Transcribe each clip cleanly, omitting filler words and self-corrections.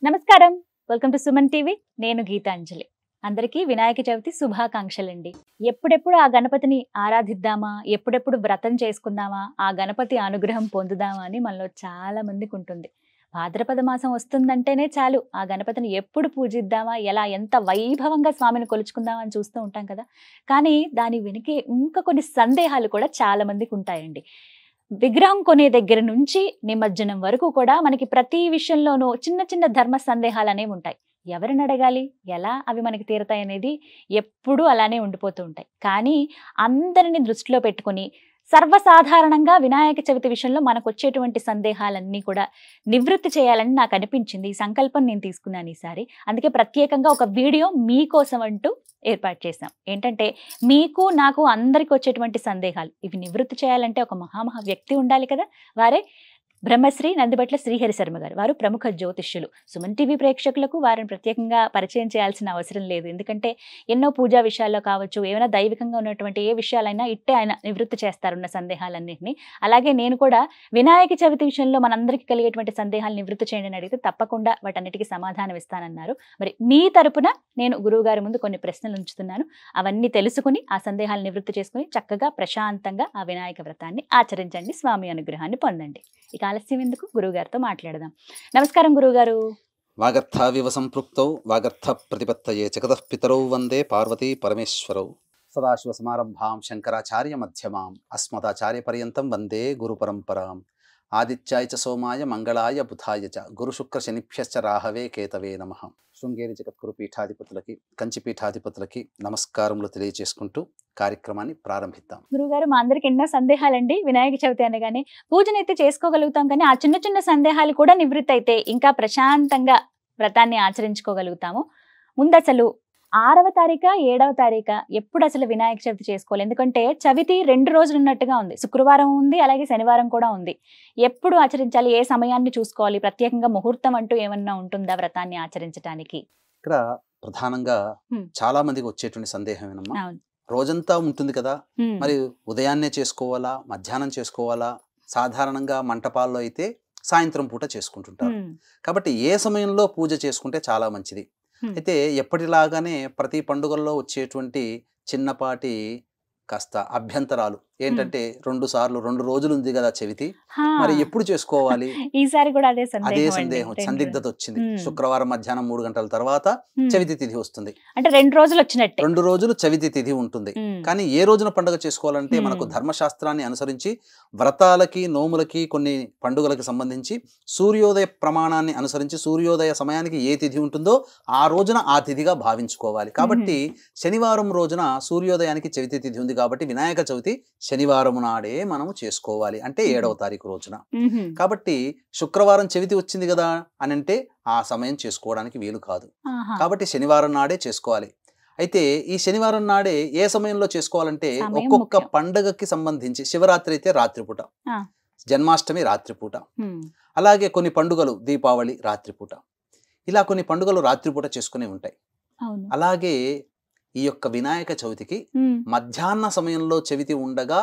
నమస్కారం. Welcome to Suman TV. నేను గీతాంజలి. అందరికీ వినాయక చవితి శుభాకాంక్షలండి. ఎప్పుడెప్పుడు ఆ గణపతిని ఆరాధిద్దామా, ఎప్పుడెప్పుడు వ్రతం చేసుకుందామా, ఆ గణపతి అనుగ్రహం పొందుదామా అని మనలో చాలా మందికి ఉంటుంది. భాద్రపద మాసం వస్తుందంటేనే చాలు ఆ గణపతిని ఎప్పుడు పూజిద్దామా, ఎలా ఎంత వైభవంగా స్వామిని కొలుచుకుందామా అని చూస్తూ ఉంటాం కదా. కానీ దాని వెనుకే ఇంకా కొన్ని సందేహాలు కూడా చాలా మందికి ఉంటాయండి. విగ్రహం కొనే దగ్గర నుంచి నిమజ్జనం వరకు కూడా మనకి ప్రతి విషయంలోనూ చిన్న చిన్న ధర్మ సందేహాలు అనేవి ఉంటాయి. ఎవరిని అడగాలి, ఎలా అవి మనకి తీరతాయి అనేది ఎప్పుడూ అలానే ఉండిపోతూ ఉంటాయి. కానీ అందరిని దృష్టిలో పెట్టుకొని సర్వసాధారణంగా వినాయక చవితి విషయంలో మనకు వచ్చేటువంటి సందేహాలన్నీ కూడా నివృత్తి చేయాలని నాకు అనిపించింది. ఈ సంకల్పం నేను తీసుకున్నాను ఈసారి. అందుకే ప్రత్యేకంగా ఒక వీడియో మీకోసం అంటూ ఏర్పాటు చేశాం. ఏంటంటే మీకు నాకు అందరికి వచ్చేటువంటి సందేహాలు ఇవి నివృత్తి చేయాలంటే ఒక మహా వ్యక్తి ఉండాలి కదా. వారే బ్రహ్మశ్రీ నందిబట్ల శ్రీహరి శర్మ గారు. వారు ప్రముఖ జ్యోతిష్యులు. సుమన్ టీవీ ప్రేక్షకులకు వారిని ప్రత్యేకంగా పరిచయం చేయాల్సిన అవసరం లేదు. ఎందుకంటే ఎన్నో పూజా విషయాల్లో కావచ్చు, ఏమైనా దైవికంగా ఉన్నటువంటి ఏ విషయాలైనా ఇట్టే ఆయన నివృత్తి చేస్తారున్న సందేహాలన్నింటినీ. అలాగే నేను కూడా వినాయక చవితి విషయంలో మనందరికీ కలిగేటువంటి సందేహాలు నివృత్తి చేయండి అని అడిగితే తప్పకుండా వాటన్నిటికీ సమాధానం ఇస్తానన్నారు. మరి మీ తరపున నేను గురువు గారి ముందు కొన్ని ప్రశ్నలు ఉంచుతున్నాను. అవన్నీ తెలుసుకుని ఆ సందేహాలు నివృత్తి చేసుకుని చక్కగా ప్రశాంతంగా ఆ వినాయక వ్రతాన్ని ఆచరించండి, స్వామి అనుగ్రహాన్ని పొందండి. ఇక ఆలస్యం ఎందుకు, గురువుగారితో మాట్లాడదాం. నమస్కారం గురువుగారు. వాగర్థావివ సంపృక్తౌ వాగర్థ ప్రతిపత్తయే జగతః పితరౌ వందే పార్వతీ పరమేశ్వరౌ సదాశివ సమారంభాం శంకరాచార్య మధ్యమాం అస్మదాచార్య పర్యంతం వందే గురు పరంపరాం ఆదిత్యాయ చ సోమాయ మంగళాయ బుధాయ చ గురు శుక్ర శనిభ్యశ్చ రాహవే కేతవే నమః. శృంగేరి జగద్గురు పీఠాధిపతులకి, కంచి పీఠాధిపతులకి నమస్కారములు తెలియజేసుకుంటూ కార్యక్రమాన్ని ప్రారంభిద్దాం. గురువుగారు, మా అందరికి ఎన్నో సందేహాలండి. వినాయక చవితి అనగానే పూజనైతే చేసుకోగలుగుతాం, కానీ ఆ చిన్న చిన్న సందేహాలు కూడా నివృత్తి అయితే ఇంకా ప్రశాంతంగా వ్రతాన్ని ఆచరించుకోగలుగుతాము. ముందు అసలు 6వ తారీఖా 7వ తారీఖా ఎప్పుడు అసలు వినాయక చవితి చేసుకోవాలి? ఎందుకంటే చవితి 2 రోజులు ఉన్నట్టుగా ఉంది. శుక్రవారం ఉంది, అలాగే శనివారం కూడా ఉంది. ఎప్పుడు ఆచరించాలి, ఏ సమయాన్ని చూసుకోవాలి, ప్రత్యేకంగా ముహూర్తం అంటూ ఏమన్నా ఉంటుందా వ్రతాన్ని ఆచరించడానికి? ఇక్కడ ప్రధానంగా చాలా మందికి వచ్చేటువంటి సందేహం ఏనమ్మా, అవును. రోజంతా ఉంటుంది కదా, మరి ఉదయాన్నే చేసుకోవాలా, మధ్యాహ్నం చేసుకోవాలా? సాధారణంగా మంటపాల్లో అయితే సాయంత్రం పూట చేసుకుంటుంటారు. కాబట్టి ఏ సమయంలో పూజ చేసుకుంటే చాలా మంచిది? అయితే ఎప్పటిలాగానే ప్రతి పండుగల్లో వచ్చేటువంటి చిన్నపాటి కాస్త అభ్యంతరాలు ఏంటంటే 2 సార్లు 2 రోజులు ఉంది కదా చవితి, మరి ఎప్పుడు చేసుకోవాలి? ఈసారి కూడా అదే సందేహం సందిగ్ధత వచ్చింది. శుక్రవారం మధ్యాహ్నం 3 గంటల తర్వాత చవితి తిథి వస్తుంది. అంటే 2 రోజులు వచ్చినట్టే, 2 రోజులు చవితి తిథి ఉంటుంది. కానీ ఏ రోజున పండుగ చేసుకోవాలంటే మనకు ధర్మశాస్త్రాన్ని అనుసరించి వ్రతాలకి, నోములకి, కొన్ని పండుగలకు సంబంధించి సూర్యోదయ ప్రమాణాన్ని అనుసరించి సూర్యోదయ సమయానికి ఏ తిథి ఉంటుందో ఆ రోజున ఆ తిథిగా భావించుకోవాలి. కాబట్టి శనివారం రోజున సూర్యోదయానికి చవితి తిథి ఉంది కాబట్టి వినాయక చవితి శనివారం నాడే మనము చేసుకోవాలి, అంటే 7వ తారీఖు రోజున. కాబట్టి శుక్రవారం చవితి వచ్చింది కదా అని అంటే ఆ సమయం చేసుకోవడానికి వీలు కాదు. కాబట్టి శనివారం నాడే చేసుకోవాలి. అయితే ఈ శనివారం నాడే ఏ సమయంలో చేసుకోవాలంటే ఒక్కొక్క పండుగకి సంబంధించి శివరాత్రి అయితే రాత్రిపూట, జన్మాష్టమి రాత్రిపూట, అలాగే కొన్ని పండుగలు దీపావళి రాత్రిపూట, ఇలా కొన్ని పండుగలు రాత్రిపూట చేసుకునే ఉంటాయి. అలాగే ఈ యొక్క వినాయక చవితికి మధ్యాహ్న సమయంలో చవితి ఉండగా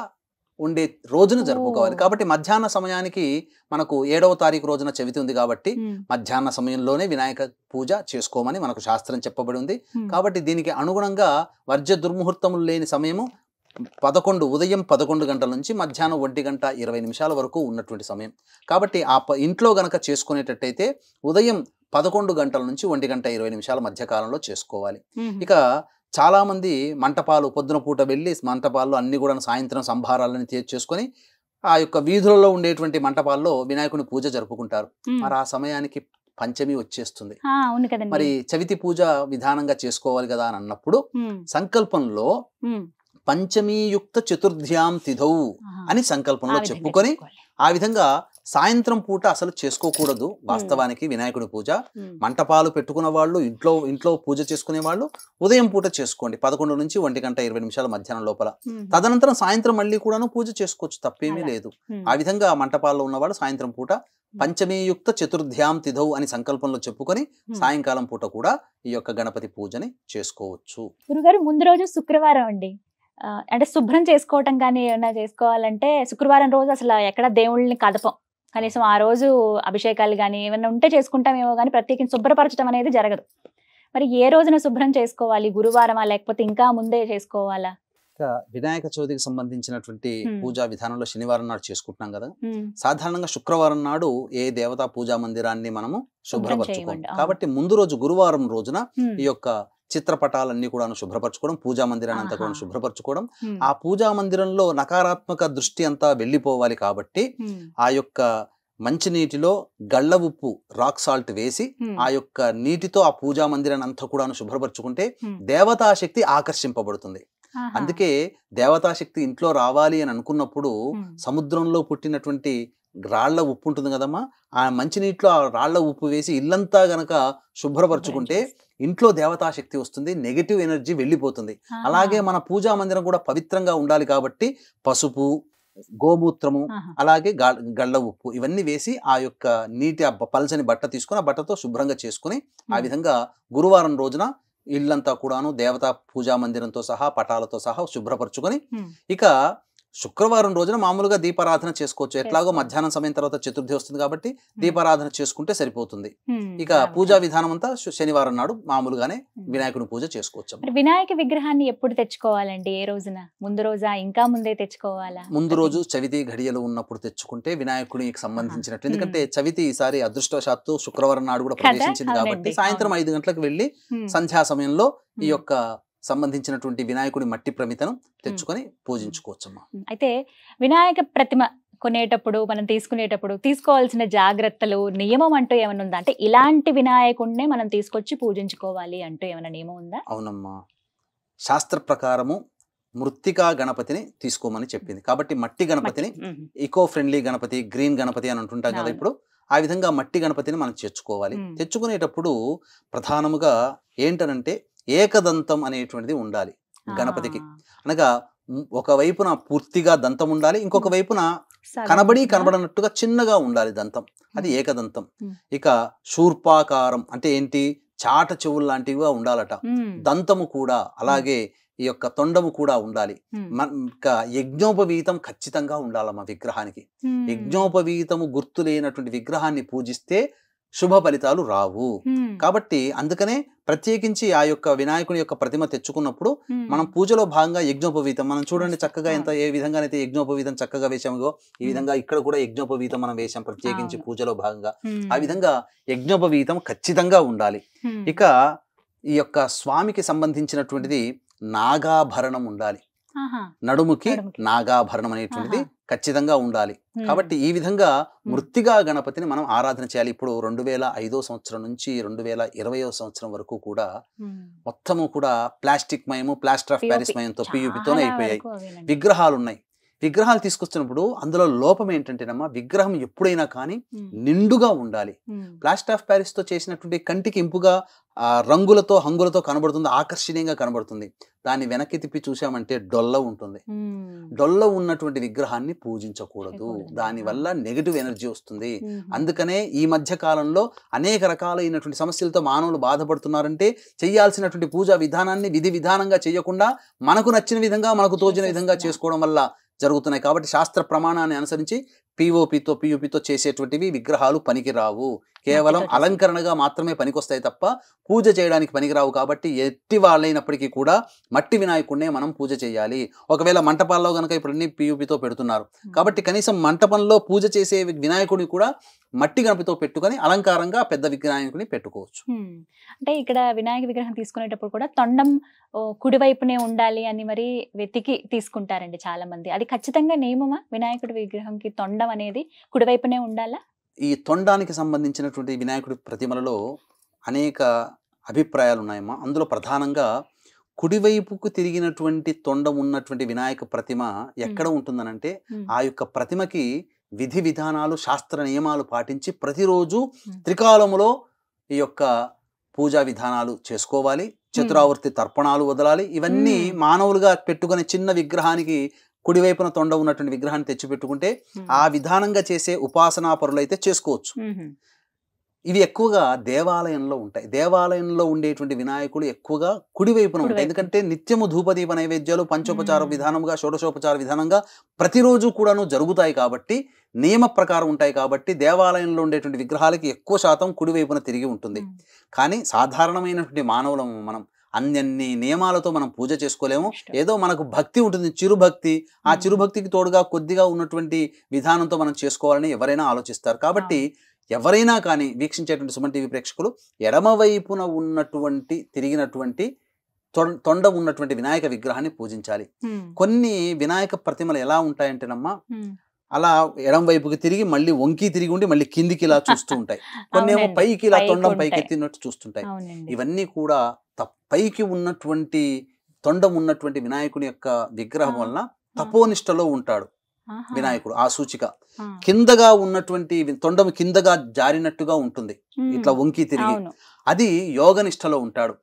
ఉండే రోజును జరుపుకోవాలి. కాబట్టి మధ్యాహ్న సమయానికి మనకు 7వ తారీఖు రోజున చవితి ఉంది కాబట్టి మధ్యాహ్న సమయంలోనే వినాయక పూజ చేసుకోమని మనకు శాస్త్రం చెప్పబడి ఉంది. కాబట్టి దీనికి అనుగుణంగా వర్జ్య దుర్ముహూర్తములు లేని సమయము ఉదయం 11 గంటల నుంచి మధ్యాహ్నం 1:20 వరకు ఉన్నటువంటి సమయం. కాబట్టి ఆ ఇంట్లో గనక చేసుకునేటట్టయితే ఉదయం 11 గంటల నుంచి 1:20 మధ్య కాలంలో చేసుకోవాలి. ఇక చాలా మంది మంటపాలు పొద్దున పూట వెళ్ళి మంటపాల్లో అన్ని కూడా సాయంత్రం సంభారాలని చేసుకొని ఆ యొక్క వీధులలో ఉండేటువంటి మంటపాల్లో వినాయకుని పూజ జరుపుకుంటారు. మరి ఆ సమయానికి పంచమి వచ్చేస్తుంది. మరి చవితి పూజ విధానంగా చేసుకోవాలి కదా అని అన్నప్పుడు సంకల్పంలో పంచమీయుక్త చతుర్థ్యాం తిథౌ అని సంకల్పంలో చెప్పుకొని ఆ విధంగా సాయంత్రం పూట అసలు చేసుకోకూడదు. వాస్తవానికి వినాయకుడి పూజ మంటపాలు పెట్టుకున్న వాళ్ళు, ఇంట్లో పూజ చేసుకునే వాళ్ళు ఉదయం పూట చేసుకోండి, 11 నుంచి 1:20 మధ్యాహ్నం లోపల. తదనంతరం సాయంత్రం మళ్ళీ కూడాను పూజ చేసుకోవచ్చు, తప్పేమీ లేదు. ఆ విధంగా మంటపాల్లో ఉన్నవాళ్ళు సాయంత్రం పూట పంచమీయుక్త చతుర్థ్యాం తిథౌ అని సంకల్పంలో చెప్పుకొని సాయంకాలం పూట కూడా ఈ యొక్క గణపతి పూజని చేసుకోవచ్చు. గురుగారు, ముందు రోజు శుక్రవారం అండి, అంటే శుభ్రం చేసుకోవటం కానీ ఏమైనా చేసుకోవాలంటే శుక్రవారం రోజు అసలు ఎక్కడ దేవుళ్ళని కదపం, కనీసం ఆ రోజు అభిషేకాలు కానీ ఏమైనా ఉంటే చేసుకుంటామేమో కానీ ప్రత్యేకించి శుభ్రపరచడం అనేది జరగదు. మరి ఏ రోజున శుభ్రం చేసుకోవాలి? గురువారమా లేకపోతే ఇంకా ముందే చేసుకోవాలా? వినాయక చవితికి సంబంధించినటువంటి పూజా విధానంలో శనివారం నాడు చేసుకుంటున్నాం కదా. ఉమ్, సాధారణంగా శుక్రవారం నాడు ఏ దేవతా పూజా మందిరాన్ని మనము శుభ్రపరచుకోం. చేయమండి. అవును. కాబట్టి ముందు రోజు గురువారం రోజున ఉమ్, ఈ యొక్క చిత్రపటాలన్నీ కూడా శుభ్రపరచుకోవడం, పూజా మందిరాన్ని అంతా కూడా ఆహా. శుభ్రపరచుకోవడం. ఉమ్, ఆ పూజా మందిరంలో నకారాత్మక దృష్టి అంతా వెళ్ళిపోవాలి కాబట్టి ఉమ్, ఆ యొక్క మంచినీటిలో గళ్ళ ఉప్పు రాక్ సాల్ట్ వేసి ఉమ్, ఆ యొక్క నీటితో ఆ పూజా మందిరాన్ని అంతా కూడా శుభ్రపరచుకుంటే ఉమ్, దేవతాశక్తి ఆకర్షింపబడుతుంది. ఆహా. అందుకే దేవతాశక్తి ఇంట్లో రావాలి అని అనుకున్నప్పుడు ఉమ్, సముద్రంలో పుట్టినటువంటి రాళ్ల ఉప్పు ఉంటుంది కదమ్మా, ఆ మంచినీటిలో ఆ రాళ్ల ఉప్పు వేసి ఇల్లంతా గనక శుభ్రపరచుకుంటే ఇంట్లో దేవతాశక్తి వస్తుంది, నెగిటివ్ ఎనర్జీ వెళ్ళిపోతుంది. ఆహా. అలాగే మన పూజా మందిరం కూడా పవిత్రంగా ఉండాలి కాబట్టి పసుపు, గోమూత్రము, ఆహా. అలాగే గళ్ళ ఉప్పు ఇవన్నీ వేసి ఆ యొక్క నీటి పల్చని బట్ట తీసుకుని ఆ బట్టతో శుభ్రంగా చేసుకుని ఆ ఉమ్, విధంగా గురువారం రోజున ఇల్లంతా కూడాను దేవతా పూజా మందిరంతో సహా పటాలతో సహా శుభ్రపరచుకొని ఉమ్, ఇక శుక్రవారం రోజున మామూలుగా దీపారాధన చేసుకోవచ్చు. ఎట్లాగో చేసుకోవచ్చు. మధ్యాహ్నం సమయం తర్వాత చతుర్థి వస్తుంది కాబట్టి దీపారాధన చేసుకుంటే సరిపోతుంది. ఉమ్, ఇక పూజా విధానం అంతా శనివారం నాడు మామూలుగానే ఉమ్. వినాయకుని పూజ చేసుకోవచ్చు. మరి వినాయక విగ్రహాన్ని ఎప్పుడు తెచ్చుకోవాలండి? ఏ రోజున? ముందు రోజా ఇంకా ముందే తెచ్చుకోవాలా? ముందు రోజు చవితి ఘడియలు ఉన్నప్పుడు తెచ్చుకుంటే వినాయకుడికి సంబంధించినట్టు. ఆహా. ఎందుకంటే చవితి ఈసారి అదృష్టవశాత్తు శుక్రవారం నాడు కూడా కదా? ప్రవేశించింది కాబట్టి అవునండి. సాయంత్రం అవును. 5 గంటలకు వెళ్ళి ఉమ్, సంధ్యా సమయంలో ఈ ఉమ్, యొక్క సంబంధించినటువంటి వినాయకుడి మట్టి ప్రమితను తెచ్చుకొని పూజించుకోవచ్చమ్మా. ఉమ్. అయితే వినాయక ప్రతిమ కొనేటప్పుడు మనం తీసుకునేటప్పుడు తీసుకోవాల్సిన జాగ్రత్తలు, నియమం అంటూ ఏమైనా ఉందా? అంటే ఇలాంటి వినాయకుడినే మనం తీసుకొచ్చి పూజించుకోవాలి అంటూ ఏమైనా నియమం ఉందా? అవునమ్మా, శాస్త్ర ప్రకారము మృత్తికా గణపతిని తీసుకోమని చెప్పింది కాబట్టి మట్టి గణపతిని, um, eco friendly Ganapati, green Ganapati అని అంటుంటాం కదా అవును. ఇప్పుడు. ఆ విధంగా మట్టి గణపతిని మనం తెచ్చుకోవాలి. ఉమ్. తెచ్చుకునేటప్పుడు ప్రధానముగా ఏంటనంటే ఏకదంతం అనేటువంటిది ఉండాలి గణపతికి. ఆ, అనగా ఒక వైపున పూర్తిగా దంతం ఉండాలి, ఇంకొక ఉమ్. వైపున సగం కనబడి ఉందా? కనబడనట్టుగా చిన్నగా ఉండాలి దంతం. అది ఉమ్, ఏకదంతం. ఉమ్, ఇక శూర్పాకారం అంటే ఏంటి, చాట చెవులు లాంటివిగా ఉండాలట. ఉమ్, దంతము కూడా అలాగే ఈ యొక్క తొండము కూడా ఉండాలి. ఉమ్, ఇంకా యజ్ఞోపవీతం ఖచ్చితంగా ఉండాలమ్మా విగ్రహానికి. ఉమ్, యజ్ఞోపవీతము గుర్తు లేనటువంటి విగ్రహాన్ని పూజిస్తే శుభ ఫలితాలు రావు. ఉమ్, కాబట్టి అందుకనే ప్రత్యేకించి ఆ యొక్క వినాయకుని యొక్క ప్రతిమ తెచ్చుకున్నప్పుడు ఉమ్, మనం పూజలో భాగంగా యజ్ఞోపవీతం మనం చూడండి వేస్తాం. చక్కగా ఎంత ఏ విధంగానైతే యజ్ఞోపవీతం చక్కగా వేసామో ఈ విధంగా ఇక్కడ కూడా యజ్ఞోపవీతం మనం వేసాం ప్రత్యేకించి అవును. పూజలో భాగంగా. ఉమ్, ఆ విధంగా యజ్ఞోపవీతం ఖచ్చితంగా ఉండాలి. ఉమ్, ఇక ఈ యొక్క స్వామికి సంబంధించినటువంటిది నాగాభరణం ఉండాలి. ఆహా, నడుముకి నడుముకి. నాగాభరణం అనేటువంటిది ఆహా. ఖచ్చితంగా ఉండాలి. ఉమ్, కాబట్టి ఈ విధంగా మృత్తిగా గణపతిని మనం ఆరాధన చేయాలి. ఇప్పుడు 2005 సంవత్సరం నుంచి 2020 సంవత్సరం వరకు కూడా ఉమ్. మొత్తము కూడా ప్లాస్టిక్ మయము, ప్లాస్టర్ ఆఫ్ ప్యారిస్ POP. మయంతో చాలా పియూపితోనే అయిపోయాయి. వరకు అవేనండి. విగ్రహాలు ఉన్నాయి. విగ్రహాలు తీసుకొచ్చినప్పుడు అందులో లోపం ఏంటంటేనమ్మా, విగ్రహం ఎప్పుడైనా కానీ ఉమ్, నిండుగా ఉండాలి. ఉమ్, ప్లాస్టర్ ఆఫ్ ప్యారిస్ తో చేసినటువంటి కంటికి ఇంపుగా రంగులతో హంగులతో కనబడుతుంది, ఆకర్షణీయంగా కనబడుతుంది. దాన్ని వెనక్కి తిప్పి చూసామంటే డొల్ల ఉంటుంది. ఉమ్, డొల్ల ఉన్నటువంటి విగ్రహాన్ని పూజించకూడదు. చేయకూడదు. దానివల్ల నెగిటివ్ ఎనర్జీ వస్తుంది. ఉమ్, అందుకనే ఈ మధ్య కాలంలో అనేక రకాలైనటువంటి సమస్యలతో మానవులు బాధపడుతున్నారంటే చేయాల్సినటువంటి పూజా విధానాన్ని విధి విధానంగా చేయకుండా మనకు నచ్చిన విధంగా మనకు తోచిన విధంగా చేసుకోవడం వల్ల జరుగుతున్నాయి. కాబట్టి శాస్త్ర ప్రమాణాన్ని అనుసరించి పియూపితో చేసేటువంటివి విగ్రహాలు పనికిరావు. కేవలం మట్టితో అలంకరణగా మాత్రమే పనికొస్తాయి తప్ప పూజ చేయడానికి పనికిరావు. కాబట్టి ఎట్టి వాళ్ళైనప్పటికీ కూడా మట్టి వినాయకుడినే మనం పూజ చేయాలి. ఒకవేళ మంటపాల్లో కనుక ఇప్పుడు అన్ని పియూపితో పెడుతున్నారు కాబట్టి కనీసం మంటపంలో పూజ చేసే వినాయకుడిని కూడా మట్టి గణపతితో పెట్టుకొని అలంకారంగా పెద్ద వినాయకుడిని పెట్టుకోవచ్చు. ఉమ్. అంటే ఇక్కడ వినాయక విగ్రహం తీసుకునేటప్పుడు కూడా తొండం కుడివైపునే ఉండాలి అని మరి వెతికి తీసుకుంటారండి చాలా మంది. అది ఖచ్చితంగా నియమమా? వినాయకుడి విగ్రహంకి తొండం అనేది కుడివైపునే ఉండాలా? ఈ తొండానికి సంబంధించినటువంటి వినాయకుడి ప్రతిమలలో అనేక అభిప్రాయాలు ఉన్నాయమ్మా. అందులో ప్రధానంగా కుడివైపుకు తిరిగినటువంటి తొండం ఉన్నటువంటి వినాయక ప్రతిమ ఎక్కడ ఉంటుందనంటే ఆ యొక్క ప్రతిమకి విధి విధానాలు, శాస్త్ర నియమాలు పాటించి ప్రతిరోజు త్రికాలములో ఈ యొక్క పూజా విధానాలు చేసుకోవాలి. చతురావర్తి తర్పణాలు వదలాలి. ఇవన్నీ మానవులుగా పెట్టుకునే చిన్న విగ్రహానికి కుడివైపున తొండ ఉన్నటువంటి విగ్రహాన్ని తెచ్చిపెట్టుకుంటే ఆ విధానంగా చేసే ఉపాసనా పరులైతే చేసుకోవచ్చు. ఇవి ఎక్కువగా దేవాలయంలో ఉంటాయి. దేవాలయంలో ఉండేటువంటి వినాయకుడు ఎక్కువగా కుడివైపున ఉంటాయి. ఎందుకంటే నిత్యము ధూపదీప నైవేద్యాలు పంచోపచార విధానంగా, షోడశోపచార విధానంగా ప్రతిరోజు కూడాను జరుగుతాయి కాబట్టి, నియమ ప్రకారం ఉంటాయి కాబట్టి దేవాలయంలో ఉండేటువంటి విగ్రహాలకి ఎక్కువ శాతం కుడివైపున తిరిగి ఉంటుంది. కానీ సాధారణమైనటువంటి మానవులము మనం అన్ని నియమాలతో మనం పూజ చేసుకోలేము. ఏదో మనకు భక్తి ఉంటుంది, చిరుభక్తి. ఆ చిరుభక్తికి తోడుగా కొద్దిగా ఉన్నటువంటి విధానంతో మనం చేసుకోవాలని ఎవరైనా ఆలోచిస్తారు. కాబట్టి ఎవరైనా కానీ వీక్షించేటువంటి సుమన్ టీవీ ప్రేక్షకులు ఎడమవైపున ఉన్నటువంటి తిరిగినటువంటి తొండ ఉన్నటువంటి వినాయక విగ్రహాన్ని పూజించాలి. కొన్ని వినాయక ప్రతిమలు ఎలా ఉంటాయంటేనమ్మా, అలా ఎడం వైపుకి తిరిగి మళ్ళీ వంకి తిరిగి ఉండి మళ్ళీ కిందికి ఇలా చూస్తూ ఉంటాయి. కొన్ని ఏమో పైకి ఇలా తొండం పైకి ఎత్తినట్టు చూస్తుంటాయి. ఇవన్నీ కూడా పైకి ఉన్నటువంటి తొండం ఉన్నటువంటి వినాయకుని యొక్క విగ్రహం వలన తపోనిష్టలో ఉంటాడు వినాయకుడు. ఆ సూచిక కిందగా ఉన్నటువంటి తొండం కిందగా జారినట్టుగా ఉంటుంది, ఇట్లా వంకి తిరిగి. అది యోగనిష్టలో ఉంటాడు.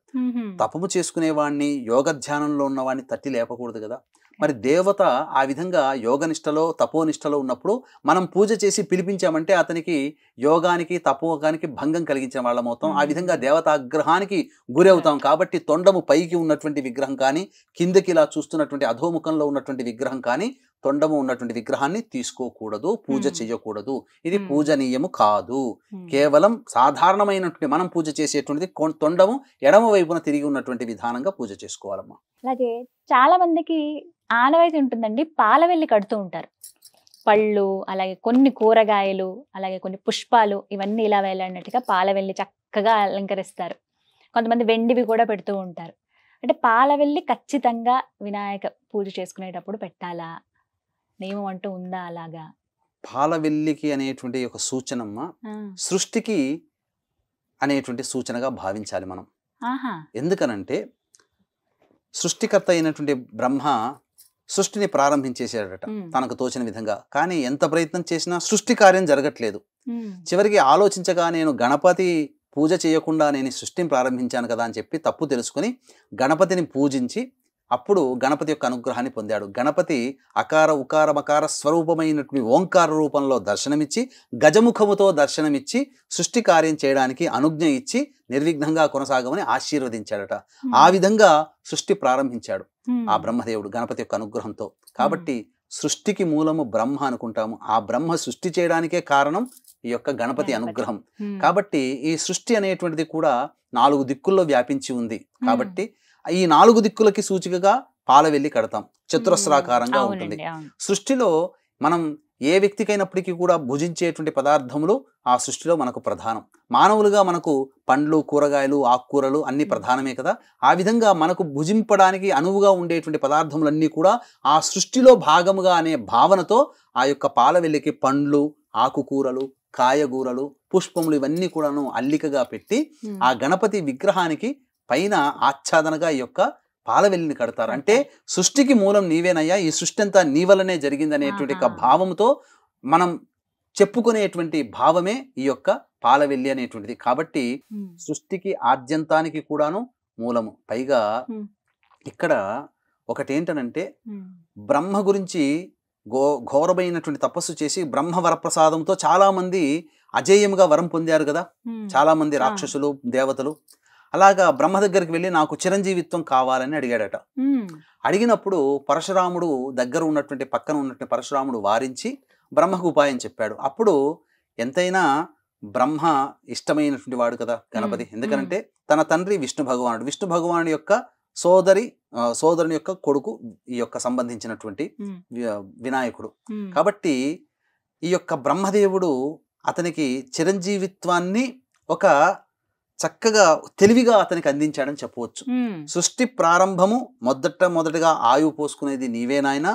తపము చేసుకునేవాడిని, యోగ ధ్యానంలో ఉన్నవాడిని తట్టి లేపకూడదు కదా. మరి దేవత ఆ విధంగా యోగనిష్టలో తపోనిష్టలో ఉన్నప్పుడు మనం పూజ చేసి పిలిపించామంటే అతనికి యోగానికి తపోగానికి భంగం కలిగించిన వాళ్ళం అవుతాం. ఆ విధంగా దేవతాగ్రహానికి గురి అవుతాం. కాబట్టి తొండము పైకి ఉన్నటువంటి విగ్రహం కానీ, కిందకి ఇలా చూస్తున్నటువంటి అధోముఖంలో ఉన్నటువంటి విగ్రహం కానీ, తొండము ఉన్నటువంటి విగ్రహాన్ని తీసుకోకూడదు, పూజ చేయకూడదు. ఇది పూజనీయము కాదు. కేవలం సాధారణమైనటువంటి మనం పూజ చేసేటువంటిది తొండము ఎడమ వైపున తిరిగి ఉన్నటువంటి విధానంగా పూజ చేసుకోవాలమ్మా. అలాగే చాలా మందికి ఆనవాయితీ ఉంటుందండి, పాలవెల్లి కడుతూ ఉంటారు. పళ్ళు, అలాగే కొన్ని కూరగాయలు, అలాగే కొన్ని పుష్పాలు, ఇవన్నీ ఇలా వేలాడినట్టుగా పాలవెల్లి చక్కగా అలంకరిస్తారు. కొంతమంది వెండివి కూడా పెడుతూ ఉంటారు. అంటే పాలవెల్లి ఖచ్చితంగా వినాయక పూజ చేసుకునేటప్పుడు పెట్టాలా, నియమం అంటూ ఉందా? అలాగా పాలవెల్లికి అనేటువంటి ఒక సూచనమ్మ సృష్టికి అనేటువంటి సూచనగా భావించాలి మనం. ఎందుకనంటే సృష్టికర్త అయినటువంటి బ్రహ్మ సృష్టిని ప్రారంభించేసాడట తనకు తోచిన విధంగా. కానీ ఎంత ప్రయత్నం చేసినా సృష్టి కార్యం జరగట్లేదు. చివరికి ఆలోచించగా నేను గణపతి పూజ చేయకుండా నేను సృష్టిని ప్రారంభించాను కదా అని చెప్పి తప్పు తెలుసుకుని గణపతిని పూజించి అప్పుడు గణపతి యొక్క అనుగ్రహాన్ని పొందాడు. గణపతి అకార ఉకార మకార స్వరూపమైనటువంటి ఓంకార రూపంలో దర్శనమిచ్చి, గజముఖముతో దర్శనమిచ్చి సృష్టి కార్యం చేయడానికి అనుజ్ఞ ఇచ్చి నిర్విఘ్నంగా కొనసాగమని ఆశీర్వదించాడట. ఆ విధంగా సృష్టి ప్రారంభించాడు ఆ బ్రహ్మదేవుడు గణపతి యొక్క అనుగ్రహంతో. కాబట్టి సృష్టికి మూలము బ్రహ్మ అనుకుంటాము. ఆ బ్రహ్మ సృష్టి చేయడానికే కారణం ఈ యొక్క గణపతి అనుగ్రహం. కాబట్టి ఈ సృష్టి అనేటువంటిది కూడా 4 దిక్కుల్లో వ్యాపించి ఉంది. కాబట్టి ఈ 4 దిక్కులకి సూచికగా పాలవెల్లి కడతాం. చతురస్రాకారంగా ఉంటుంది. సృష్టిలో మనం ఏ వ్యక్తికైనప్పటికీ కూడా భుజించేటువంటి పదార్థములు ఆ సృష్టిలో మనకు ప్రధానం. మానవులుగా మనకు పండ్లు, కూరగాయలు, ఆకుకూరలు అన్ని ప్రధానమే కదా. ఆ విధంగా మనకు భుజింపడానికి అనువుగా ఉండేటువంటి పదార్థములన్నీ కూడా ఆ సృష్టిలో భాగముగా అనే భావనతో ఆ యొక్క పాలవెల్లికి పండ్లు, ఆకుకూరలు, కాయగూరలు, పుష్పములు ఇవన్నీ కూడాను అల్లికగా పెట్టి ఆ గణపతి విగ్రహానికి పైన ఆచ్ఛాదనగా ఈ యొక్క పాలవెల్లిని కడతారు. అంటే సృష్టికి మూలం నీవేనయ్యా, ఈ సృష్టి అంతా నీ వల్లనే జరిగిందనేటువంటి ఒక భావంతో మనం చెప్పుకునేటువంటి భావమే ఈ యొక్క పాలవెల్లి అనేటువంటిది. కాబట్టి సృష్టికి ఆద్యంతానికి కూడాను మూలము. పైగా ఇక్కడ ఒకటేంటనంటే బ్రహ్మ గురించి ఘోరమైనటువంటి తపస్సు చేసి బ్రహ్మ వరప్రసాదంతో చాలా మంది అజేయముగా వరం పొందారు కదా. చాలా మంది రాక్షసులు, దేవతలు. అలాగా బ్రహ్మ దగ్గరికి వెళ్ళి నాకు చిరంజీవిత్వం కావాలని అడిగాడట. అడిగినప్పుడు పరశురాముడు దగ్గర ఉన్నటువంటి పక్కన ఉన్నటువంటి పరశురాముడు వారించి బ్రహ్మకు ఉపాయం చెప్పాడు. అప్పుడు ఎంతైనా బ్రహ్మ ఇష్టమైనటువంటి వాడు కదా గణపతి. ఎందుకంటే తన తండ్రి విష్ణు భగవానుడు, విష్ణు భగవానుడి యొక్క సోదరుని యొక్క కొడుకు ఈ యొక్క సంబంధించినటువంటి వినాయకుడు. కాబట్టి ఈ యొక్క బ్రహ్మదేవుడు అతనికి చిరంజీవిత్వాన్ని ఒక చక్కగా తెలివిగా అతనికి అందించాడని చెప్పవచ్చు. సృష్టి ప్రారంభము మొదటగా ఆయువు పోసుకునేది నీవే నాయనా.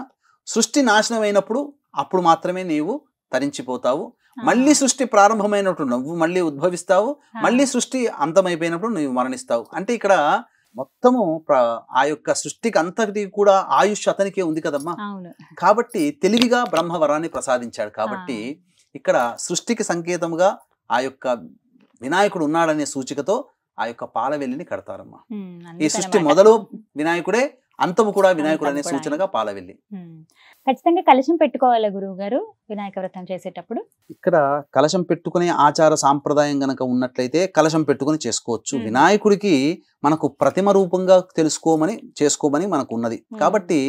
సృష్టి నాశనం అయినప్పుడు అప్పుడు మాత్రమే నీవు తరించిపోతావు. మళ్ళీ సృష్టి ప్రారంభమైనప్పుడు నువ్వు మళ్ళీ ఉద్భవిస్తావు. మళ్ళీ సృష్టి అంతమైపోయినప్పుడు నువ్వు మరణిస్తావు. అంటే ఇక్కడ మొత్తము ఆ యొక్క సృష్టికి అంతటి కూడా ఆయుష్ అతనికే ఉంది కదమ్మా. కాబట్టి తెలివిగా బ్రహ్మవరాన్ని ప్రసాదించాడు. కాబట్టి ఇక్కడ సృష్టికి సంకేతముగా ఆ యొక్క వినాయకుడు ఉన్నాడనే సూచికతో ఆ యొక్క పాలవెల్లిని కడతారమ్మా. ఈ సృష్టి మొదలు వినాయకుడే, అంతము కూడా వినాయకుడు అనే అంతము కూడా సూచనగా పాలవెల్లి. ఖచ్చితంగా కలశం పెట్టుకోవాలా గురువు గారు వినాయక వ్రతం చేసేటప్పుడు? ఇక్కడ కలశం పెట్టుకునే ఆచార సాంప్రదాయం గనక ఉన్నట్లయితే కలశం పెట్టుకుని చేసుకోవచ్చు. మ్మ్. వినాయకుడికి మనకు ప్రతిమ రూపంగా చేసుకోమని మనకు ఉన్నది. కాబట్టి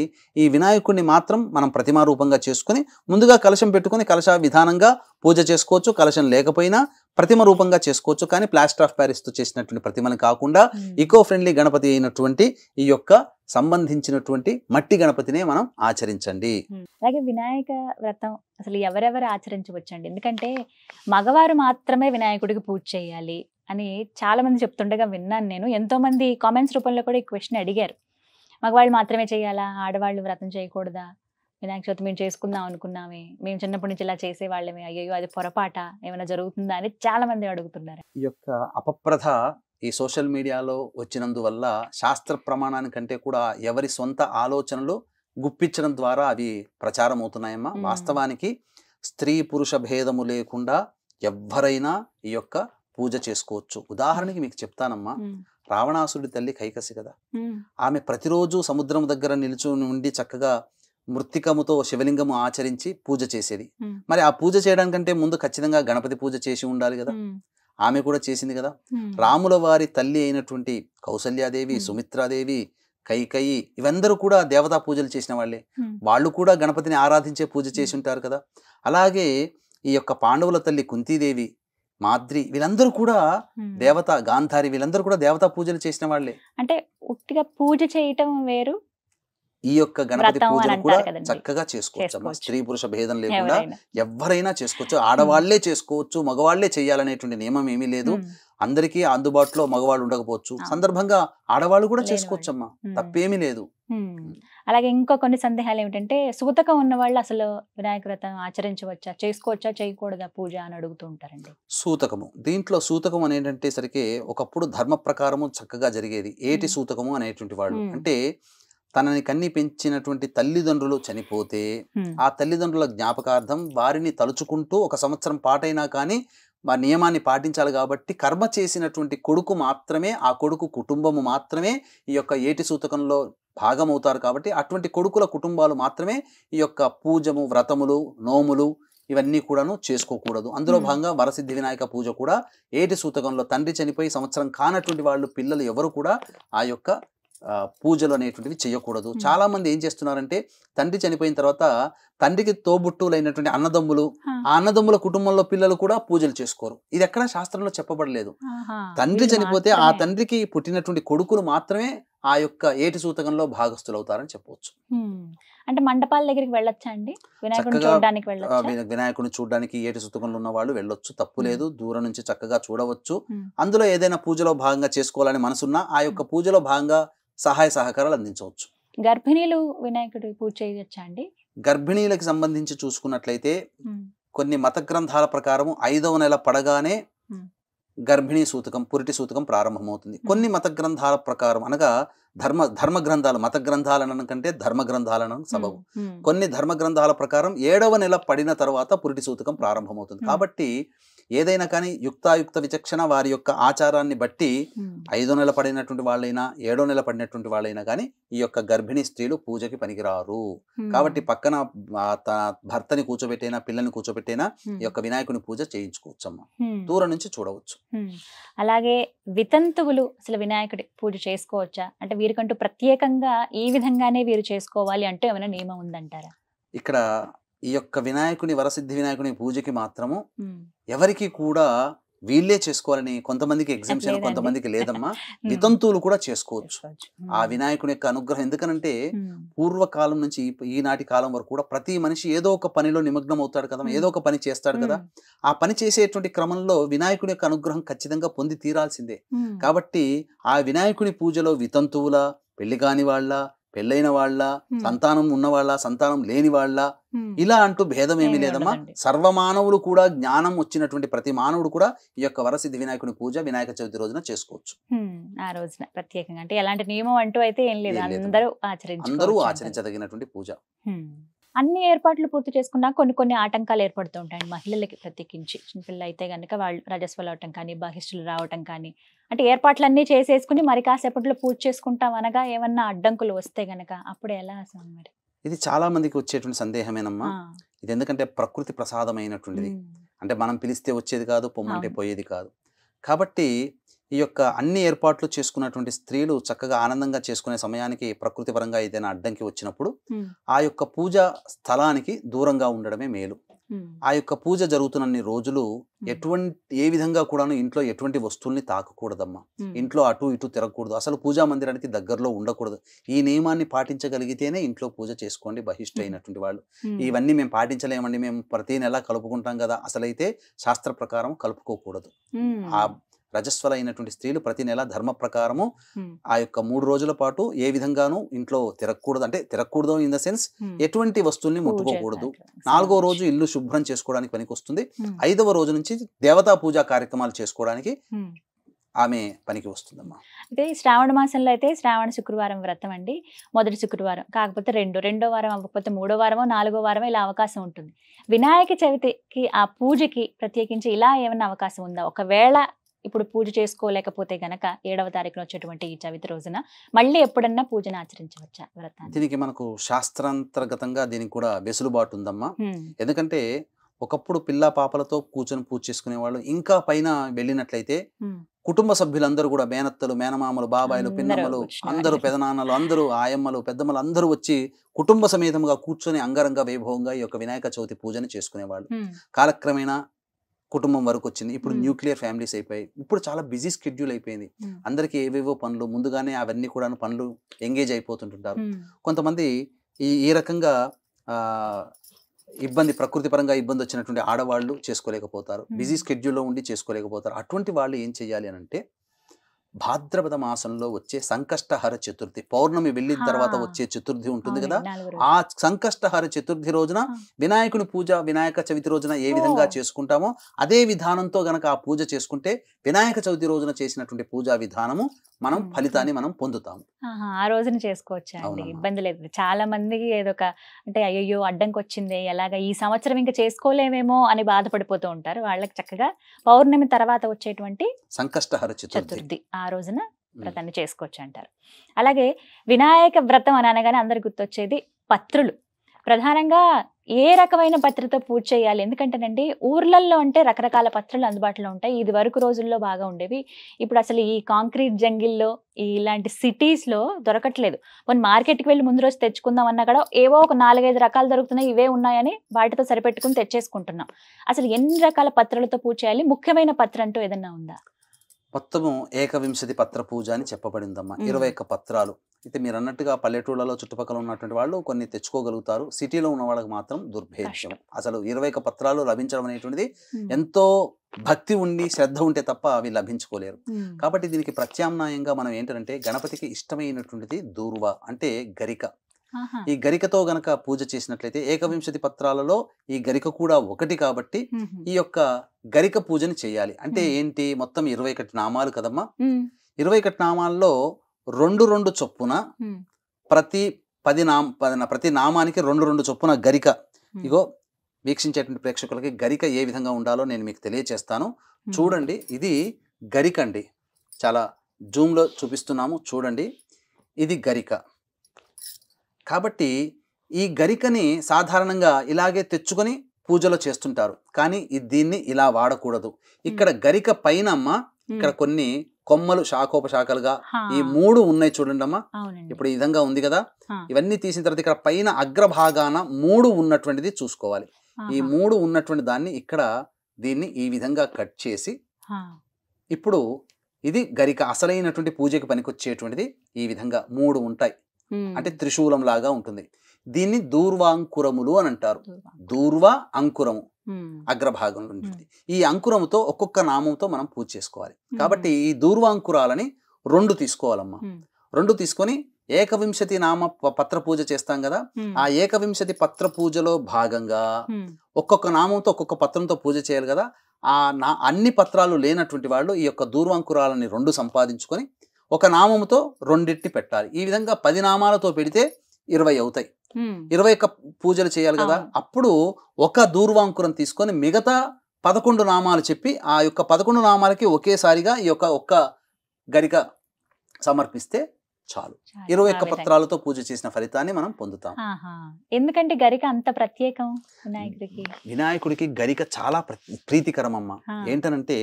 ఈ వినాయకుడిని మాత్రం మనం ప్రతిమా రూపంగా చేసుకుని ముందుగా కలశం పెట్టుకుని కలశ విధానంగా పూజ చేసుకోవచ్చు. కలశం లేకపోయినా ప్రతిమ రూపంగా చేసుకోవచ్చు. కానీ ప్లాస్టర్ ఆఫ్ ప్యారిస్ తో చేసినటువంటి ప్రతిమని కాకుండా ఈకో ఫ్రెండ్లీ గణపతి అయినటువంటి ఈ యొక్క సంబంధించినటువంటి మట్టి గణపతినే మనం ఆచరించండి. అలాగే వినాయక వ్రతం అసలు ఎవరెవరు ఆచరించవచ్చండి? ఎందుకంటే మగవారు మాత్రమే వినాయకుడికి పూజ చేయాలి అని చాలా మంది చెప్తుండగా విన్నాను నేను. ఎంతో మంది కామెంట్స్ రూపంలో కూడా ఈ క్వశ్చన్ అడిగారు. మగవాళ్ళు మాత్రమే చేయాలా, ఆడవాళ్ళు వ్రతం చేయకూడదా, వినాయక చవితి మేము చేసుకుందాం అనుకున్నామే, మేము చిన్నప్పటి నుంచి ఇలా చేసేవాళ్ళమే, అయ్యో అది పొరపాట, ఏమైనా జరుగుతుందా అని చాలా మంది అడుగుతున్నారు. ఈ యొక్క అపప్రథ ఈ సోషల్ మీడియాలో వచ్చినందువల్ల శాస్త్ర ప్రమాణానికంటే కూడా ఎవరి సొంత ఆలోచనలు గుప్పించడం ద్వారా అవి ప్రచారం అవుతున్నాయమ్మా. వాస్తవానికి స్త్రీ పురుష భేదము లేకుండా ఎవ్వరైనా ఈ యొక్క పూజ చేసుకోవచ్చు. ఉదాహరణకి మీకు చెప్తానమ్మా, రావణాసుడి తల్లి కైకసి కదా, ఆమె ప్రతిరోజు సముద్రం దగ్గర నిలుచుని ఉండి చక్కగా మృత్తికముతో శివలింగము ఆచరించి పూజ చేసేది. మరి ఆ పూజ చేయడానికంటే ముందు ఖచ్చితంగా గణపతి పూజ చేసి ఉండాలి కదా. ఆమె కూడా చేసింది కదా. రాముల వారి తల్లి అయినటువంటి కౌసల్యాదేవి, సుమిత్రాదేవి, కైకయి ఇవందరూ కూడా దేవతా పూజలు చేసిన వాళ్ళే. వాళ్ళు కూడా గణపతిని ఆరాధించే పూజ చేసి ఉంటారు కదా. అలాగే ఈ యొక్క పాండవుల తల్లి కుంతీదేవి, మాద్రి వీళ్ళందరూ కూడా దేవత, గాంధారి వీళ్ళందరూ కూడా దేవతా పూజలు చేసిన వాళ్ళే. అంటే ఉట్టిగా పూజ చేయటం వేరు, ఈ యొక్క గణపతి పూజను కూడా చక్కగా చేసుకోవచ్చు. స్త్రీ పురుష భేదం లేకుండా ఎవరైనా చేసుకోవచ్చు. ఆడవాళ్లే చేసుకోవచ్చు, మగవాళ్లే చేయాలనేటువంటి నియమం ఏమీ లేదు. అందరికీ అందుబాటులో మగవాళ్ళు ఉండకపోవచ్చు, సందర్భంగా ఆడవాళ్ళు కూడా చేసుకోవచ్చమ్మా, తప్పేమీ లేదు. అలాగే ఇంకో కొన్ని సందేహాలు ఏమిటంటే, సూతకం ఉన్న వాళ్ళు అసలు వినాయక వ్రతం ఆచరించవచ్చా, చేసుకోవచ్చా, చేయకూడదా పూజ అని అడుగుతూ ఉంటారండి. సూతకము, దీంట్లో సూతకం అనేటంటే సరికి ఒకప్పుడు ధర్మ ప్రకారము చక్కగా జరిగేది. ఏటి సూతకము అనేటువంటి వాళ్ళు అంటే తనని కన్ని పెంచినటువంటి తల్లిదండ్రులు చనిపోతే ఆ తల్లిదండ్రుల జ్ఞాపకార్థం వారిని తలుచుకుంటూ ఒక సంవత్సరం పాటైనా కానీ ఆ నియమాన్ని పాటించాలి. కాబట్టి కర్మ చేసినటువంటి కొడుకు మాత్రమే, ఆ కొడుకు కుటుంబము మాత్రమే ఈ యొక్క ఏటి సూతకంలో భాగమవుతారు. కాబట్టి అటువంటి కొడుకుల కుటుంబాలు మాత్రమే ఈ యొక్క పూజము, వ్రతములు, నోములు ఇవన్నీ కూడాను చేసుకోకూడదు. అందులో భాగంగా వరసిద్ధి వినాయక పూజ కూడా ఏటి సూతకంలో తండ్రి చనిపోయి సంవత్సరం కానటువంటి వాళ్ళు, పిల్లలు ఎవరు కూడా ఆ యొక్క పూజలు అనేటువంటివి చేయకూడదు. చాలా మంది ఏం చేస్తున్నారంటే తండ్రి చనిపోయిన తర్వాత తండ్రికి తోబుట్టువులైనటువంటి అన్నదమ్ములు, ఆ అన్నదమ్ముల కుటుంబంలో పిల్లలు కూడా పూజలు చేసుకోరు. ఇది ఎక్కడా శాస్త్రంలో చెప్పబడలేదు. తండ్రి చనిపోతే ఆ తండ్రికి పుట్టినటువంటి కొడుకులు మాత్రమే ఆ యొక్క ఏటి సూతకంలో భాగస్థులు అవుతారని చెప్పవచ్చు. అంటే మండపాల దగ్గరికి వెళ్ళొచ్చా అండి? వినాయకుడిని చూడడానికి ఏటి సూతకంలో ఉన్న వాళ్ళు వెళ్ళొచ్చు, తప్పు లేదు. దూరం నుంచి చక్కగా చూడవచ్చు. అందులో ఏదైనా పూజలో భాగంగా చేసుకోవాలని మనసున్నా ఆ యొక్క పూజలో భాగంగా సహాయ సహకారాలు అందించవచ్చు. గర్భిణీలు వినాయకుడి పూజ చేయొచ్చా అండి? గర్భిణీలకు సంబంధించి చూసుకున్నట్లయితే కొన్ని మత గ్రంథాల ప్రకారం 5వ నెల పడగానే గర్భిణీ సూతకం, పురిటి సూతకం ప్రారంభమవుతుంది. కొన్ని మత గ్రంథాల ప్రకారం, అనగా ధర్మ గ్రంథాలు, మత గ్రంథాలను కంటే ధర్మ గ్రంథాలను సబబు. కొన్ని ధర్మ గ్రంథాల ప్రకారం 7వ నెల పడిన తర్వాత పురిటి సూతకం ప్రారంభమవుతుంది. కాబట్టి ఏదైనా కానీ యుక్తాయుక్త విచక్షణ వారి యొక్క ఆచారాన్ని బట్టి 5వ నెల పడినటువంటి వాళ్ళైనా 7వ నెల పడినటువంటి వాళ్ళైనా కానీ ఈ యొక్క గర్భిణీ స్త్రీలు పూజకి పనికిరారు. కాబట్టి పక్కన భర్తని కూర్చోబెట్టైనా, పిల్లల్ని కూర్చోబెట్టైనా ఈ యొక్క వినాయకుని పూజ చేయించుకోవచ్చమ్మా, దూరం నుంచి చూడవచ్చు. అలాగే వితంతువులు అసలు వినాయకుడి పూజ చేసుకోవచ్చా? అంటే వీరికంటూ ప్రత్యేకంగా ఈ విధంగానే వీరు చేసుకోవాలి అంటే ఏమైనా నియమం ఉందంటారా? ఇక్కడ ఈ యొక్క వినాయకుని, వరసిద్ధి వినాయకుని పూజకి మాత్రము ఎవరికి కూడా వీళ్ళే చేసుకోవాలని కొంతమందికి ఎగ్జామ్షన్, కొంతమందికి లేదమ్మా. వితంతువులు కూడా చేసుకోవచ్చు ఆ వినాయకుని యొక్క అనుగ్రహం. ఎందుకనంటే పూర్వకాలం నుంచి ఈనాటి కాలం వరకు కూడా ప్రతి మనిషి ఏదో ఒక పనిలో నిమగ్నం అవుతాడు కదా, ఏదో ఒక పని చేస్తాడు కదా. ఆ పని చేసేటువంటి క్రమంలో వినాయకుని యొక్క అనుగ్రహం ఖచ్చితంగా పొంది తీరాల్సిందే. కాబట్టి ఆ వినాయకుని పూజలో వితంతువుల, పెళ్లి కాని వాళ్ళ, పెళ్ళైన వాళ్ళ, సంతానం ఉన్నవాళ్ళ, సంతానం లేని వాళ్ళ, ఇలా అంటూ భేదం ఏమీ లేదమ్మా. సర్వమానవులు కూడా, జ్ఞానం వచ్చినటువంటి ప్రతి మానవుడు కూడా ఈ యొక్క వరసిద్ధి వినాయకుని పూజ వినాయక చవితి రోజున చేసుకోవచ్చు. ఆ రోజున ప్రత్యేకంగా అంటే ఎలాంటి నియమం అంటూ అయితే ఏం లేదు, అందరూ ఆచరించదగినటువంటి పూజ. అన్ని ఏర్పాట్లు పూర్తి చేసుకున్నా కొన్ని ఆటంకాలు ఏర్పడుతూ ఉంటాయండి మహిళలకి, ప్రత్యేకించి చిన్నపిల్లలు అయితే కనుక వాళ్ళు రజస్వలు అవటం కానీ, బహిష్టులు రావటం కానీ, అంటే ఏర్పాట్లన్నీ చేసేసుకుని మరి కాసేపట్లో పూజ చేసుకుంటాం అనగా ఏమన్నా అడ్డంకులు వస్తే గనక అప్పుడు ఎలా అసలు మరి? ఇది చాలా మందికి వచ్చేటువంటి సందేహమేనమ్మా. ఇది ఎందుకంటే ప్రకృతి ప్రసాదమైనటువంటిది. అంటే మనం పిలిస్తే వచ్చేది కాదు, పొమ్మంటే అవును. పోయేది కాదు. కాబట్టి ఈ యొక్క అన్ని ఏర్పాట్లు చేసుకున్నటువంటి స్త్రీలు చక్కగా ఆనందంగా చేసుకునే సమయానికి ప్రకృతి పరంగా ఏదైనా అడ్డంకి వచ్చినప్పుడు ఆ యొక్క పూజ స్థలానికి దూరంగా ఉండడమే మేలు. ఆ యొక్క పూజ జరుగుతున్నన్ని రోజులు ఏ విధంగా కూడాను ఇంట్లో ఎటువంటి వస్తువుల్ని తాకకూడదమ్మా. ఇంట్లో అటు ఇటు తిరగకూడదు. అసలు పూజా మందిరానికి దగ్గరలో ఉండకూడదు. ఈ నియమాన్ని పాటించగలిగితేనే ఇంట్లో పూజ చేసుకోండి బహిష్టు అయినటువంటి వాళ్ళు. ఇవన్నీ మేము పాటించలేమండి, మేము ప్రతి నెల కలుపుకుంటాం కదా, అసలైతే శాస్త్ర ప్రకారం కలుపుకోకూడదు. ఆ రజస్వలైనటువంటి స్త్రీలు ప్రతి నెల ధర్మ ప్రకారము ఆ యొక్క 3 రోజుల పాటు ఏ విధంగానూ ఇంట్లో తిరగకూడదు. అంటే తిరగకూడదు ఇన్ ద సెన్స్ ఎటువంటి వస్తువుల్ని ముట్టుకోకూడదు. 4వ రోజు ఇల్లు శుభ్రం చేసుకోవడానికి పనికి వస్తుంది. 5వ రోజు నుంచి దేవతా పూజా కార్యక్రమాలు చేసుకోవడానికి ఆమె పనికి వస్తుందమ్మా. అయితే శ్రావణ మాసంలో అయితే శ్రావణ శుక్రవారం వ్రతం అండి, మొదటి శుక్రవారం కాకపోతే రెండో వారం అవ్వకపోతే 3వ వారమో 4వ వారమో ఇలా అవకాశం ఉంటుంది. వినాయక చవితికి ఆ పూజకి ప్రత్యేకించి ఇలా ఏమైనా అవకాశం ఉందా? ఒకవేళ ఇప్పుడు పూజ చేసుకోలేకపోతే గనక 7వ తారీఖున వచ్చేటువంటి ఈ చవితి రోజున మళ్ళీ ఎప్పుడన్నా పూజను ఆచరించవచ్చా వ్రతాన్ని? దీనికి మనకు శాస్త్రాంతర్గతంగా దీనికి కూడా వెసులుబాటు ఉందమ్మా. ఎందుకంటే ఒకప్పుడు పిల్ల పాపలతో కూర్చొని పూజ చేసుకునే వాళ్ళు. ఇంకా పైన వెళ్ళినట్లయితే కుటుంబ సభ్యులందరూ కూడా మేనత్తలు, మేనమామలు, బాబాయిలు, పిన్నమ్మలు, అందరూ పెదనాన్నలు, అందరూ ఆయమ్మలు, పెద్దమ్మలు అందరూ వచ్చి కుటుంబ సమేతంగా కూర్చొని అంగరంగ వైభవంగా ఈ యొక్క వినాయక చవితి పూజని చేసుకునేవాళ్ళు. కాలక్రమేణా కుటుంబం వరకు వచ్చింది. ఇప్పుడు న్యూక్లియర్ ఫ్యామిలీస్ అయిపోయాయి. ఇప్పుడు చాలా బిజీ స్కెడ్యూల్ అయిపోయింది. అందరికీ ఏవేవో పనులు, ముందుగానే అవన్నీ కూడా పనులు ఎంగేజ్ అయిపోతుంటుంటారు. కొంతమంది ఈ రకంగా ప్రకృతి పరంగా ఇబ్బంది వచ్చినటువంటి ఆడవాళ్ళు చేసుకోలేకపోతారు. బిజీ స్కెడ్యూల్లో ఉండి చేసుకోలేకపోతారు. అటువంటి వాళ్ళు ఏం చేయాలి అని అంటే, భాద్రపద మాసంలో వచ్చే సంకష్టహర చతుర్థి, పౌర్ణమి వెళ్ళిన తర్వాత వచ్చే చతుర్థి ఉంటుంది కదా, ఆ సంకష్టహర చతుర్థి రోజున వినాయకుని పూజ వినాయక చవితి రోజున ఏ విధంగా చేసుకుంటామో అదే విధానంతో గనక ఆ పూజ చేసుకుంటే వినాయక చవితి రోజున చేసినటువంటి పూజా విధానము మనం ఫలితాన్ని మనం పొందుతాము. ఆ రోజున చేసుకోవచ్చా అండి? ఇబ్బంది లేదు. చాలా మందికి ఏదొక అంటే అయ్యో అడ్డంకి వచ్చింది, ఎలాగా ఈ సంవత్సరం ఇంకా చేసుకోలేమేమో అని బాధపడిపోతూ ఉంటారు. వాళ్ళకి చక్కగా పౌర్ణమి తర్వాత వచ్చేటువంటి సంకష్టహర చతుర్థి ఆ రోజున వ్రతాన్ని చేసుకోవచ్చు అంటారు. అలాగే వినాయక వ్రతం అని అనగానే అందరికి గుర్తొచ్చేది పత్రులు. ప్రధానంగా ఏ రకమైన పత్రితో పూజ చేయాలి? ఎందుకంటేనండి ఊర్లల్లో అంటే రకరకాల పత్రులు అందుబాటులో ఉంటాయి. ఇది వరకు రోజుల్లో బాగా ఉండేవి. ఇప్పుడు అసలు ఈ కాంక్రీట్ జంగిల్లో ఇలాంటి సిటీస్లో దొరకట్లేదు. కొన్ని మార్కెట్కి వెళ్ళి ముందు రోజు తెచ్చుకుందాం అన్నా కూడా ఏవో ఒక 4-5 రకాలు దొరుకుతున్నాయి, ఇవే ఉన్నాయని వాటితో సరిపెట్టుకుని తెచ్చేసుకుంటున్నాం. అసలు ఎన్ని రకాల పత్రులతో పూజ చేయాలి? ముఖ్యమైన పత్ర అంటూ ఏదన్నా ఉందా? మొత్తము 21 పత్ర పూజ అని చెప్పబడిందమ్మా. 21 పత్రాలు. అయితే మీరు అన్నట్టుగా పల్లెటూళ్ళలో చుట్టుపక్కల ఉన్నటువంటి వాళ్ళు కొన్ని తెచ్చుకోగలుగుతారు. సిటీలో ఉన్న వాళ్ళకి మాత్రం దుర్భేద్యం. అసలు 21 పత్రాలు లభించడం అనేటువంటిది ఎంతో భక్తి ఉండి శ్రద్ధ ఉంటే తప్ప అవి లభించుకోలేరు. కాబట్టి దీనికి ప్రత్యామ్నాయంగా మనం ఏంటంటే గణపతికి ఇష్టమైనటువంటిది దూర్వ అంటే గరిక. ఈ గరికతో గనక పూజ చేసినట్లయితే 21 పత్రాలలో ఈ గరిక కూడా ఒకటి కాబట్టి ఈ యొక్క గరిక పూజని చేయాలి. అంటే ఏంటి, మొత్తం 21 నామాలు కదమ్మా. 21 నామాల్లో 2 చొప్పున ప్రతి నామానికి 2 చొప్పున గరిక. ఇగో వీక్షించేటువంటి ప్రేక్షకులకి గరిక ఏ విధంగా ఉండాలో నేను మీకు తెలియచేస్తాను. చూడండి, ఇది గరిక అండి. చాలా జూమ్లో చూపిస్తున్నాము, చూడండి. ఇది గరిక. కాబట్టి ఈ గరికని సాధారణంగా ఇలాగే తెచ్చుకొని పూజలో చేస్తుంటారు. కానీ దీన్ని ఇలా వాడకూడదు. ఇక్కడ గరిక పైన అమ్మ ఇక్కడ కొన్ని కొమ్మలు శాఖోపశాఖలుగా ఈ 3 ఉన్నాయి చూడండి అమ్మా. ఇప్పుడు ఈ విధంగా ఉంది కదా. ఇవన్నీ తీసిన తర్వాత ఇక్కడ పైన అగ్రభాగాన 3 ఉన్నటువంటిది చూసుకోవాలి. ఈ 3 ఉన్నటువంటి దాన్ని ఇక్కడ దీన్ని ఈ విధంగా కట్ చేసి, ఇప్పుడు ఇది గరిక అసలైనటువంటి పూజకి పనికొచ్చేటువంటిది. ఈ విధంగా 3 ఉంటాయి. అంటే త్రిశూలం లాగా ఉంటుంది. దీన్ని దూర్వాంకురములు అని అంటారు. దూర్వ అంకురము అగ్రభాగంలో ఉంటుంది. ఈ అంకురముతో ఒక్కొక్క నామంతో మనం పూజ చేసుకోవాలి. కాబట్టి ఈ దూర్వాంకురాలని 2 తీసుకోవాలమ్మా. 2 తీసుకొని 21 నామ పత్ర పూజ చేస్తాం కదా, ఆ 21 పత్ర పూజలో భాగంగా ఒక్కొక్క నామంతో ఒక్కొక్క పత్రంతో పూజ చేయాలి కదా. అన్ని పత్రాలు లేనటువంటి వాళ్ళు ఈ యొక్క దూర్వాంకురాలని 2 సంపాదించుకొని ఒక నామముతో 2 పెట్టాలి. ఈ విధంగా 10 నామాలతో పెడితే 20 అవుతాయి. 21 పూజలు చేయాలి కదా. అప్పుడు ఒక దూర్వాంకురం తీసుకొని మిగతా 11 నామాలు చెప్పి ఆ యొక్క 11 నామాలకి ఒకేసారిగా ఈ యొక్క ఒక్క గరిక సమర్పిస్తే చాలు. 21 పత్రాలతో పూజ చేసిన ఫలితాన్ని మనం పొందుతాం. ఎందుకంటే గరిక అంత ప్రత్యేకం వినాయకుడికి? వినాయకుడికి గరిక చాలా ప్రీతికరం అమ్మ. ఏంటనంటే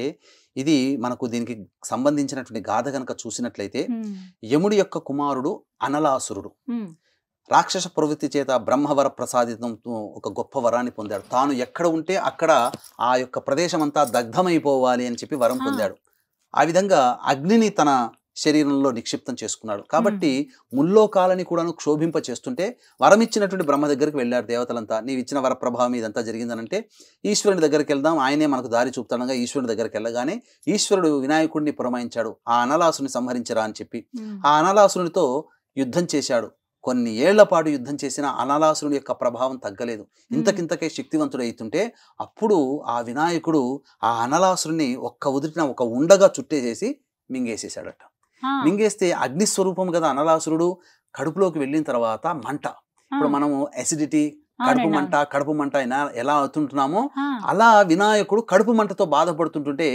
ఇది మనకు దీనికి సంబంధించినటువంటి గాథ గనక చూసినట్లయితే, యముడి యొక్క కుమారుడు అనలాసురుడు రాక్షస ప్రవృత్తి చేత బ్రహ్మవర ప్రసాదితంతో ఒక గొప్ప వరాన్ని పొందాడు. తాను ఎక్కడ ఉంటే అక్కడ ఆ యొక్క ప్రదేశం అంతా దగ్ధమైపోవాలి అని చెప్పి వరం పొందాడు. ఆ విధంగా అగ్నిని తన శరీరంలో నిక్షిప్తం చేసుకున్నాడు. కాబట్టి ముల్లోకాలని కూడాను క్షోభింప చేస్తుంటే వరమిచ్చినటువంటి బ్రహ్మ దగ్గరికి వెళ్ళారు దేవతలంతా. నీవు ఇచ్చిన వర ప్రభావం ఇదంతా జరిగిందనంటే ఈశ్వరుని దగ్గరికి వెళ్దాం, ఆయనే మనకు దారి చూపుతానగా ఈశ్వరుని దగ్గరికి వెళ్ళగానే ఈశ్వరుడు వినాయకుడిని పురమాయించాడు, ఆ అనలాసుని సంహరించరా అని చెప్పి. ఆ అనలాసునితో యుద్ధం చేశాడు. కొన్ని ఏళ్ల పాటు యుద్ధం చేసిన అనలాసురుడి యొక్క ప్రభావం తగ్గలేదు. ఇంతకింతకే శక్తివంతుడు అవుతుంటే అప్పుడు ఆ వినాయకుడు ఆ అనలాసురుని ఒక్క ఉదిరిన ఒక ఉండగా చుట్టేసేసి మింగేసేసాడట. మింగేస్తే అగ్నిస్వరూపం కదా అనలాసురుడు. కడుపులోకి వెళ్ళిన తర్వాత మంట, ఇప్పుడు మనము అసిడిటీ, కడుపు మంట ఎలా అవుతుంటున్నామో అలా వినాయకుడు కడుపు మంటతో బాధపడుతుంటుంటే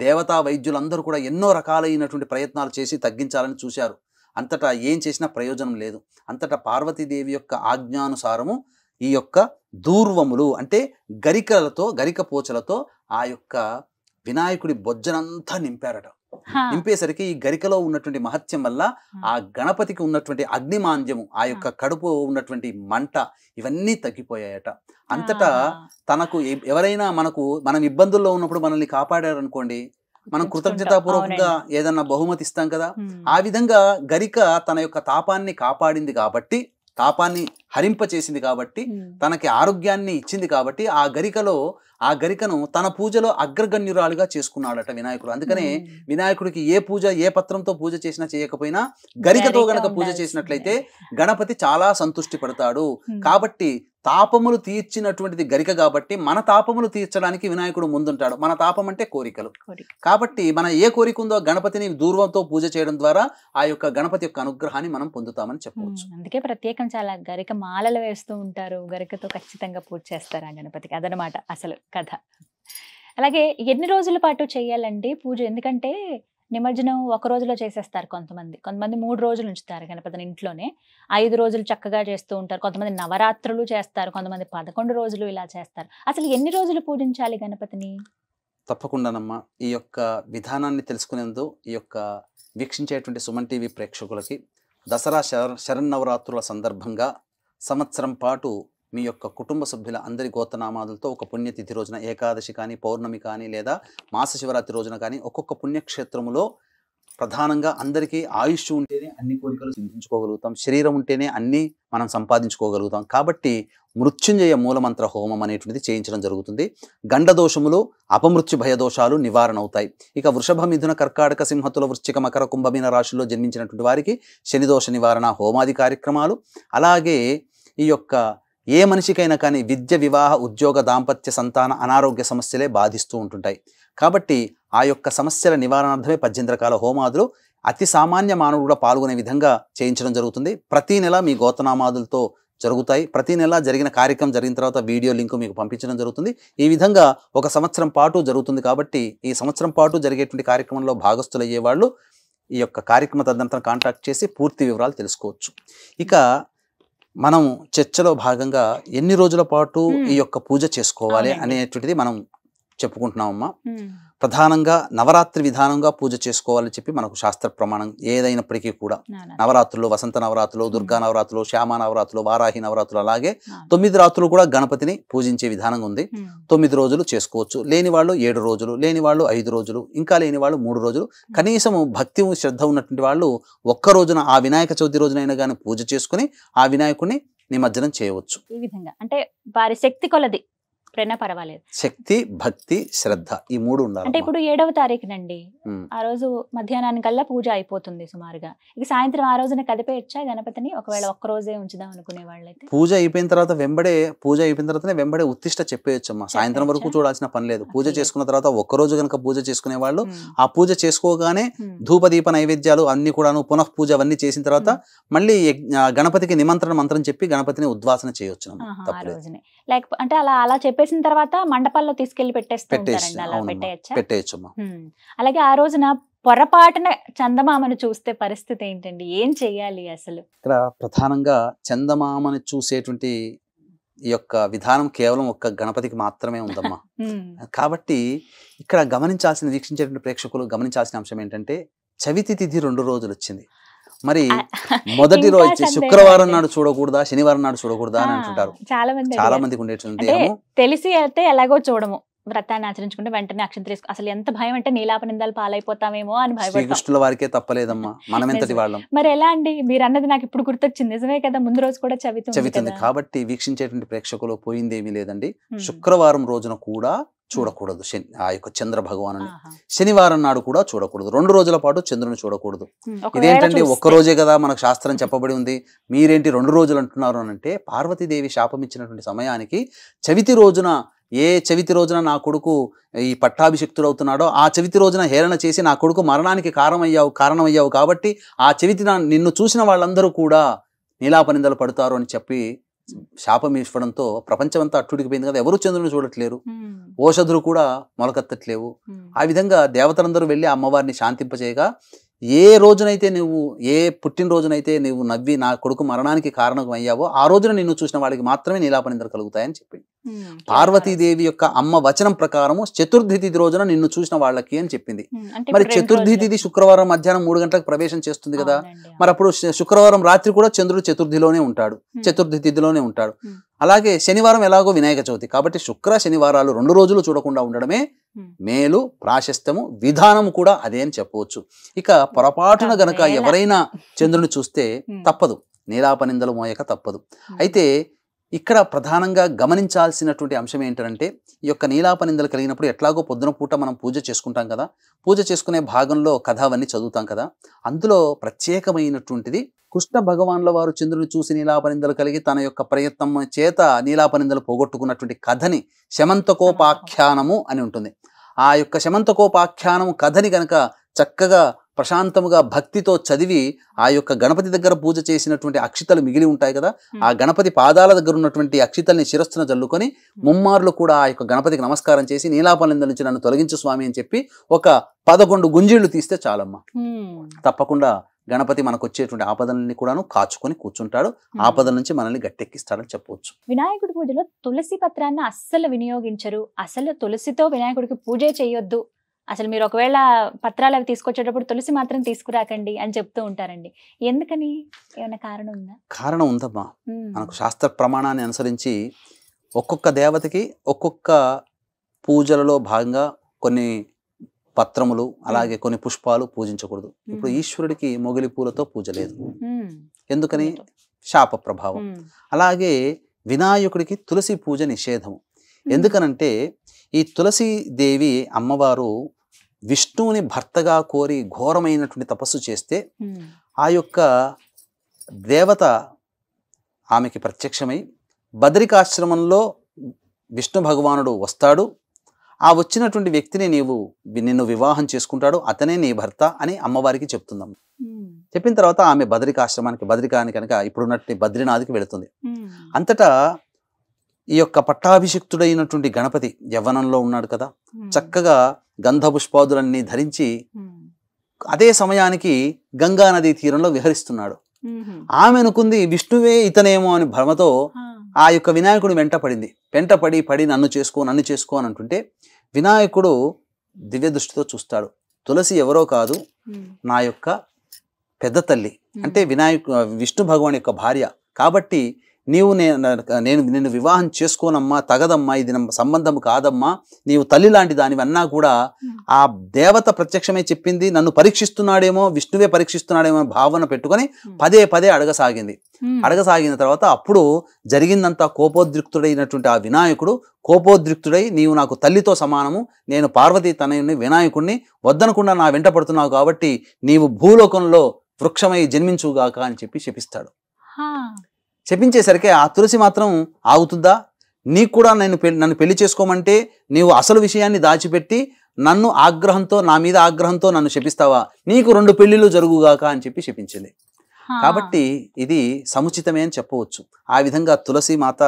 దేవతా వైద్యులందరూ కూడా ఎన్నో రకాలైనటువంటి ప్రయత్నాలు చేసి తగ్గించాలని చూశారు. అంతటా ఏం చేసినా ప్రయోజనం లేదు. అంతటా పార్వతీదేవి యొక్క ఆజ్ఞానుసారము ఈ యొక్క దూర్వములు అంటే గరిక పోచలతో ఆ యొక్క వినాయకుడి బొజ్జనంతా నింపారట. నింపేసరికి ఈ గరికలో ఉన్నటువంటి మహత్యం వల్ల ఆ గణపతికి ఉన్నటువంటి అగ్నిమాంద్యము, ఆ యొక్క కడుపు ఉన్నటువంటి మంట ఇవన్నీ తగ్గిపోయాయట. అంతటా తనకు ఎవరైనా మనం ఇబ్బందుల్లో ఉన్నప్పుడు మనల్ని కాపాడారనుకోండి, మనం కృతజ్ఞతాపూర్వకంగా ఏదన్నా బహుమతి ఇస్తాం కదా. ఆ విధంగా గరిక తన యొక్క తాపాన్ని కాపాడింది కాబట్టి, తాపాన్ని హరింప చేసింది కాబట్టి, తనకి ఆరోగ్యాన్ని ఇచ్చింది కాబట్టి ఆ గరికను తన పూజలో అగ్రగణ్యురాలుగా చేసుకున్నాడట వినాయకుడు. అందుకనే వినాయకుడికి ఏ పూజ ఏ పత్రంతో పూజ చేసినా చేయకపోయినా గరికతో గనక పూజ చేసినట్లయితే గణపతి చాలా సంతృష్టి పడతాడు. కాబట్టి తాపములు తీర్చినటువంటిది గరిక కాబట్టి మన తాపములు తీర్చడానికి వినాయకుడు ముందుంటాడు. మన తాపం అంటే కోరికలు కాబట్టి మన ఏ కోరిక ఉందో గణపతిని దూర్వంతో పూజ చేయడం ద్వారా ఆ యొక్క గణపతి యొక్క అనుగ్రహాన్ని మనం పొందుతామని చెప్పవచ్చు. అందుకే ప్రత్యేకం చాలా గరిక మాలలు వేస్తూ ఉంటారు, గరికతో ఖచ్చితంగా పూజ చేస్తారు ఆ గణపతికి. అదనమాట అసలు కథ. అలాగే ఎన్ని రోజుల పాటు చేయాలండి పూజ? ఎందుకంటే నిమజ్జనం ఒక రోజులో చేసేస్తారు కొంతమంది 3 రోజులు ఉంచుతారు గణపతిని ఇంట్లోనే. 5 రోజులు చక్కగా చేస్తూ ఉంటారు. కొంతమంది నవరాత్రులు చేస్తారు, కొంతమంది 11 రోజులు ఇలా చేస్తారు. అసలు ఎన్ని రోజులు పూజించాలి గణపతిని? తప్పకుండానమ్మా. ఈ యొక్క విధానాన్ని తెలుసుకునేందుకు ఈ యొక్క వీక్షించేటువంటి సుమన్ టీవీ ప్రేక్షకులకి దసరా శరన్నవరాత్రుల సందర్భంగా సంవత్సరం పాటు మీ యొక్క కుటుంబ సభ్యుల అందరి గోత్రనామాదులతో ఒక పుణ్యతిథి రోజున ఏకాదశి కానీ, పౌర్ణమి కానీ, లేదా మాస శివరాత్రి రోజున కానీ ఒక్కొక్క పుణ్యక్షేత్రములో ప్రధానంగా అందరికీ ఆయుష్ ఉంటేనే అన్ని కోరికలు సిద్ధించుకోగలుగుతాం, శరీరం ఉంటేనే అన్నీ మనం సంపాదించుకోగలుగుతాం. కాబట్టి మృత్యుంజయ మూలమంత్ర హోమం అనేటువంటిది చేయించడం జరుగుతుంది. గండదోషములు, అపమృత్యు భయదోషాలు నివారణ అవుతాయి. ఇక వృషభ, మిథున, కర్కాటక, సింహతుల, వృశ్చిక, మకర, కుంభమీన రాశుల్లో జన్మించినటువంటి వారికి శనిదోష నివారణ హోమాది కార్యక్రమాలు, అలాగే ఈ యొక్క ఏ మనిషికైనా కానీ విద్య, వివాహ, ఉద్యోగ, దాంపత్య, సంతాన, అనారోగ్య సమస్యలే బాధిస్తూ ఉంటుంటాయి. కాబట్టి ఆ యొక్క సమస్యల నివారణార్థమే 18 రకాల హోమాదులు అతి సామాన్య మానవుడు కూడా పాల్గొనే విధంగా చేయించడం జరుగుతుంది. ప్రతి నెల మీ గోత్రనామాదులతో జరుగుతాయి. ప్రతి నెల జరిగిన కార్యక్రమం జరిగిన తర్వాత వీడియో లింక్ మీకు పంపించడం జరుగుతుంది. ఈ విధంగా ఒక సంవత్సరం పాటు జరుగుతుంది. కాబట్టి ఈ సంవత్సరం పాటు జరిగేటువంటి కార్యక్రమంలో భాగస్థులయ్యే వాళ్ళు ఈ యొక్క కార్యక్రమ తదనంతరం కాంటాక్ట్ చేసి పూర్తి వివరాలు తెలుసుకోవచ్చు. ఇక మనం చర్చలో భాగంగా ఎన్ని రోజుల పాటు ఈ యొక్క పూజ చేసుకోవాలి అనేటువంటిది మనం చెప్పుకుంటున్నామమ్మా. ప్రధానంగా నవరాత్రి విధానంగా పూజ చేసుకోవాలని చెప్పి మనకు శాస్త్ర ప్రమాణం ఏదైనప్పటికీ కూడా నవరాత్రులు, వసంత నవరాత్రులు, దుర్గా నవరాత్రులు, శ్యామ నవరాత్రులు, వారాహి నవరాత్రులు, అలాగే 9 రాత్రులు కూడా గణపతిని పూజించే విధానం ఉంది. 9 రోజులు చేసుకోవచ్చు. లేని వాళ్ళు 7 రోజులు, లేని వాళ్ళు 5 రోజులు, ఇంకా లేని వాళ్ళు 3 రోజులు. కనీసం భక్తి శ్రద్ధ ఉన్నటువంటి వాళ్ళు ఒక్క రోజున ఆ వినాయక చవితి రోజునైనా కానీ పూజ చేసుకుని ఆ వినాయకుడిని నిమజ్జనం చేయవచ్చు. ఈ విధంగా అంటే వారి శక్తి కొలది ఎప్పుడైనా పర్వాలేదు. శక్తి, భక్తి, శ్రద్ధ ఈ 3 ఉండాలి. అంటే ఇప్పుడు 7వ తారీఖునండి, ఆ రోజు మధ్యాహ్నానికల్లా పూజ అయిపోతుంది సుమారుగా. ఇక సాయంత్రం ఆ రోజున కదిపేయచ్చా గణపతిని, ఒకవేళ ఒక్క రోజే ఉంచుదాం అనుకునే వాళ్ళైతే? పూజ అయిపోయిన తర్వాతనే వెంబడే ఉత్తిష్ట చెప్పేయచ్చమ్మా. సాయంత్రం వరకు చూడాల్సిన పని లేదు. పూజ చేసుకున్న తర్వాత ఒక్కరోజు కనుక పూజ చేసుకునే వాళ్ళు ఆ పూజ చేసుకోగానే ధూపదీప నైవేద్యాలు అన్ని కూడాను పునః పూజ అవన్నీ చేసిన తర్వాత మళ్ళీ గణపతికి నిమంత్రణ మంత్రం చెప్పి గణపతిని ఉద్వాసన చేయొచ్చు. లేకపోతే అంటే అలా చెప్పేసిన తర్వాత మండపాల్లో తీసుకెళ్లి పెట్టేయచ్చు. అలాగే ఆ రోజున పొరపాటున చందమామను చూస్తే పరిస్థితి ఏంటండి, ఏం చెయ్యాలి అసలు? ఇక్కడ ప్రధానంగా చందమామను చూసేటువంటి ఈ యొక్క విధానం కేవలం ఒక్క గణపతికి మాత్రమే ఉందమ్మా. కాబట్టి ఇక్కడ వీక్షించేటువంటి ప్రేక్షకులు గమనించాల్సిన అంశం ఏంటంటే, చవితి తిథి 2 రోజులు వచ్చింది. మరి మొదటి రోజు శుక్రవారం నాడు చూడకూడదా, శనివారం నాడు చూడకూడదా అని అంటుంటారు. చాలా మందికి ఉండేటువంటి తెలిసి అయితే ఎలాగో చూడము, వ్రతాన్ని ఆచరించుకుంటే వెంటనే అక్షంతలు అసలు ఎంత భయం అంటే నీలాపనిందాలు పాలైపోతామేమో అని భయపడతాం. శ్రీకృష్ణుల వారికే తప్పలేదమ్మా, మనం ఎంతటి వాళ్ళం. మరి ఎలా అండి, మీరు అన్నది నాకు ఇప్పుడు గుర్తొచ్చింది, నిజమే కదా, ముందు రోజు కూడా చవితి. కాబట్టి వీక్షించేటువంటి ప్రేక్షకులు పోయిందేమీ లేదండి. శుక్రవారం రోజున కూడా చూడకూడదు ఆ యొక్క చంద్ర భగవాను. శనివారం నాడు కూడా చూడకూడదు. 2 రోజుల పాటు చంద్రుని చూడకూడదు. ఇదేంటండి, ఒక్క రోజే కదా మనకు శాస్త్రం చెప్పబడి ఉంది, మీరేంటి 2 రోజులు అంటున్నారు అని అంటే, పార్వతీదేవి శాపం ఇచ్చినటువంటి సమయానికి చవితి రోజున నా కొడుకు ఈ పట్టాభిషిక్తుడు అవుతున్నాడో ఆ చవితి రోజున హేళన చేసి నా కొడుకు మరణానికి కారణమయ్యావు కాబట్టి ఆ చవితి నిన్ను చూసిన వాళ్ళందరూ కూడా నీలాపనిందలు పడతారు అని చెప్పి శాపం ఇవ్వడంతో ప్రపంచమంతా అట్టుడికిపోయింది కదా. ఎవరు చంద్రుని చూడట్లేరు, ఓషధులు కూడా మొలకెత్తట్లేవు. ఆ విధంగా దేవతలందరూ వెళ్ళి అమ్మవారిని శాంతింపచేయగా, ఏ పుట్టినరోజునైతే నువ్వు నవ్వి నా కొడుకు మరణానికి కారణం అయ్యావో ఆ రోజున నిన్ను చూసిన వాళ్ళకి మాత్రమే నీలాపనిందలు కలుగుతాయని చెప్పింది. పార్వతీదేవి యొక్క అమ్మ వచనం ప్రకారము చతుర్థి తిథి రోజున నిన్ను చూసిన వాళ్ళకి అని చెప్పింది. మరి చతుర్థి తిథి శుక్రవారం మధ్యాహ్నం 3 గంటలకు ప్రవేశం చేస్తుంది కదా. మరి అప్పుడు శుక్రవారం రాత్రి కూడా చంద్రుడు చతుర్థిలోనే ఉంటాడు, చతుర్థి తిథిలోనే ఉంటాడు. అలాగే శనివారం ఎలాగో వినాయక చవితి, కాబట్టి శుక్ర శనివారాలు 2 రోజులు చూడకుండా ఉండడమే మేలు, ప్రాశస్త్యము, విధానము కూడా అదే అని చెప్పవచ్చు. ఇక పొరపాటున గనక ఎవరైనా చంద్రుని చూస్తే తప్పదు, నీలాపనిందలు మోయక తప్పదు. అయితే ఇక్కడ ప్రధానంగా గమనించాల్సినటువంటి అంశం ఏంటంటే, ఈ యొక్క నీలాపనిందలు కలిగినప్పుడు ఎట్లాగో పొద్దున పూట మనం పూజ చేసుకుంటాం కదా, పూజ చేసుకునే భాగంలో కథ అవన్నీ చదువుతాం కదా, అందులో ప్రత్యేకమైనటువంటిది కృష్ణ భగవాన్ల వారు చంద్రుని చూసి నీలాపనిందలు కలిగి తన యొక్క ప్రయత్నం చేత నీలాపనిందలు పోగొట్టుకున్నటువంటి కథని శమంతకోపాఖ్యానము అని ఉంటుంది. ఆ యొక్క శమంతకోపాఖ్యానము కథని గనక చక్కగా ప్రశాంతముగా భక్తితో చదివి ఆ యొక్క గణపతి దగ్గర పూజ చేసినటువంటి అక్షితలు మిగిలి ఉంటాయి కదా, ఆ గణపతి పాదాల దగ్గర ఉన్నటువంటి అక్షితల్ని శిరస్సున జల్లుకొని ముమ్మార్లు కూడా ఆ యొక్క గణపతికి నమస్కారం చేసి నీలాపనిందల నుంచి నన్ను తొలగించు స్వామి అని చెప్పి ఒక 11 గుంజీళ్లు తీస్తే చాలమ్మా. తప్పకుండా గణపతి మనకు వచ్చేటువంటి ఆపదలని కూడాను కాచుకొని కూర్చుంటాడు, ఆపదల నుంచి మనల్ని గట్టెక్కిస్తాడని చెప్పవచ్చు. వినాయకుడి పూజలో తులసి పత్రాన్ని అస్సలు వినియోగించరు, అసలు తులసితో వినాయకుడికి పూజే చేయొద్దు, అసలు మీరు ఒకవేళ పత్రాలు అవి తీసుకొచ్చేటప్పుడు తులసి మాత్రం తీసుకురాకండి అని చెప్తూ ఉంటారండి. ఎందుకని, ఏమైనా కారణం ఉందా? కారణం ఉందమ్మా. మనకు శాస్త్ర ప్రమాణాన్ని అనుసరించి ఒక్కొక్క దేవతకి ఒక్కొక్క పూజలలో భాగంగా కొన్ని పత్రములు అలాగే కొన్ని పుష్పాలు పూజించకూడదు. ఇప్పుడు ఈశ్వరుడికి మొగలి పూలతో పూజ లేదు, ఎందుకని? శాప ప్రభావం. అలాగే వినాయకుడికి తులసి పూజ నిషేధము. ఎందుకనంటే ఈ తులసి దేవి అమ్మవారు విష్ణువుని భర్తగా కోరి ఘోరమైనటువంటి తపస్సు చేస్తే ఆ యొక్క దేవత ఆమెకి ప్రత్యక్షమై బదరికాశ్రమంలో విష్ణు భగవానుడు వస్తాడు, ఆ వచ్చినటువంటి వ్యక్తిని నిన్ను వివాహం చేసుకుంటాడు, అతనే నీ భర్త అని అమ్మవారికి చెప్తుందమ్మ. చెప్పిన తర్వాత ఆమె బదరికానికి కనుక ఇప్పుడున్నట్టు బద్రీనాథ్కి వెళుతుంది. అంతటా ఈ యొక్క పట్టాభిషిక్తుడైనటువంటి గణపతి యవ్వనంలో ఉన్నాడు కదా, చక్కగా గంధ పుష్పాదులన్నీ ధరించి అదే సమయానికి గంగా నదీ తీరంలో విహరిస్తున్నాడు. ఆమె అనుకుంది విష్ణువే ఇతనేమో అని భ్రమతో ఆ యొక్క వినాయకుడు వెంటపడి నన్ను చేసుకో అని అంటుంటే వినాయకుడు దివ్య దృష్టితో చూస్తాడు. తులసి ఎవరో కాదు, నా యొక్క పెద్ద తల్లి, అంటే విష్ణు భగవాన్ యొక్క భార్య. కాబట్టి నేను నిన్ను వివాహం చేసుకోనమ్మా, తగదమ్మా, ఇది సంబంధం కాదమ్మా, నీవు తల్లి లాంటి దానివన్నా కూడా ఆ దేవత ప్రత్యక్షమే చెప్పింది, నన్ను పరీక్షిస్తున్నాడేమో, విష్ణువే పరీక్షిస్తున్నాడేమో భావన పెట్టుకొని పదే అడగసాగింది. అడగసాగిన తర్వాత అప్పుడు జరిగిందంతా కోపోద్రిక్తుడైనటువంటి ఆ వినాయకుడు కోపోద్రిక్తుడై, నీవు నాకు తల్లితో సమానము, నేను పార్వతీ తనయుని వినాయకుడిని, వద్దనకుండా నా వెంట పడుతున్నావు కాబట్టి నీవు భూలోకంలో వృక్షమై జన్మించుగాక అని చెప్పి శపిస్తాడు. శపించేసరికి ఆ తులసి మాత్రం ఆగుతుందా? నీకు కూడా నన్ను పెళ్లి చేసుకోమంటే నీవు అసలు విషయాన్ని దాచిపెట్టి నన్ను ఆగ్రహంతో, నా మీద ఆగ్రహంతో నన్ను శపిస్తావా? నీకు 2 పెళ్లిళ్ళు జరుగుగాక అని చెప్పి శపించింది. కాబట్టి ఇది సముచితమే అని చెప్పవచ్చు. ఆ విధంగా తులసి మాత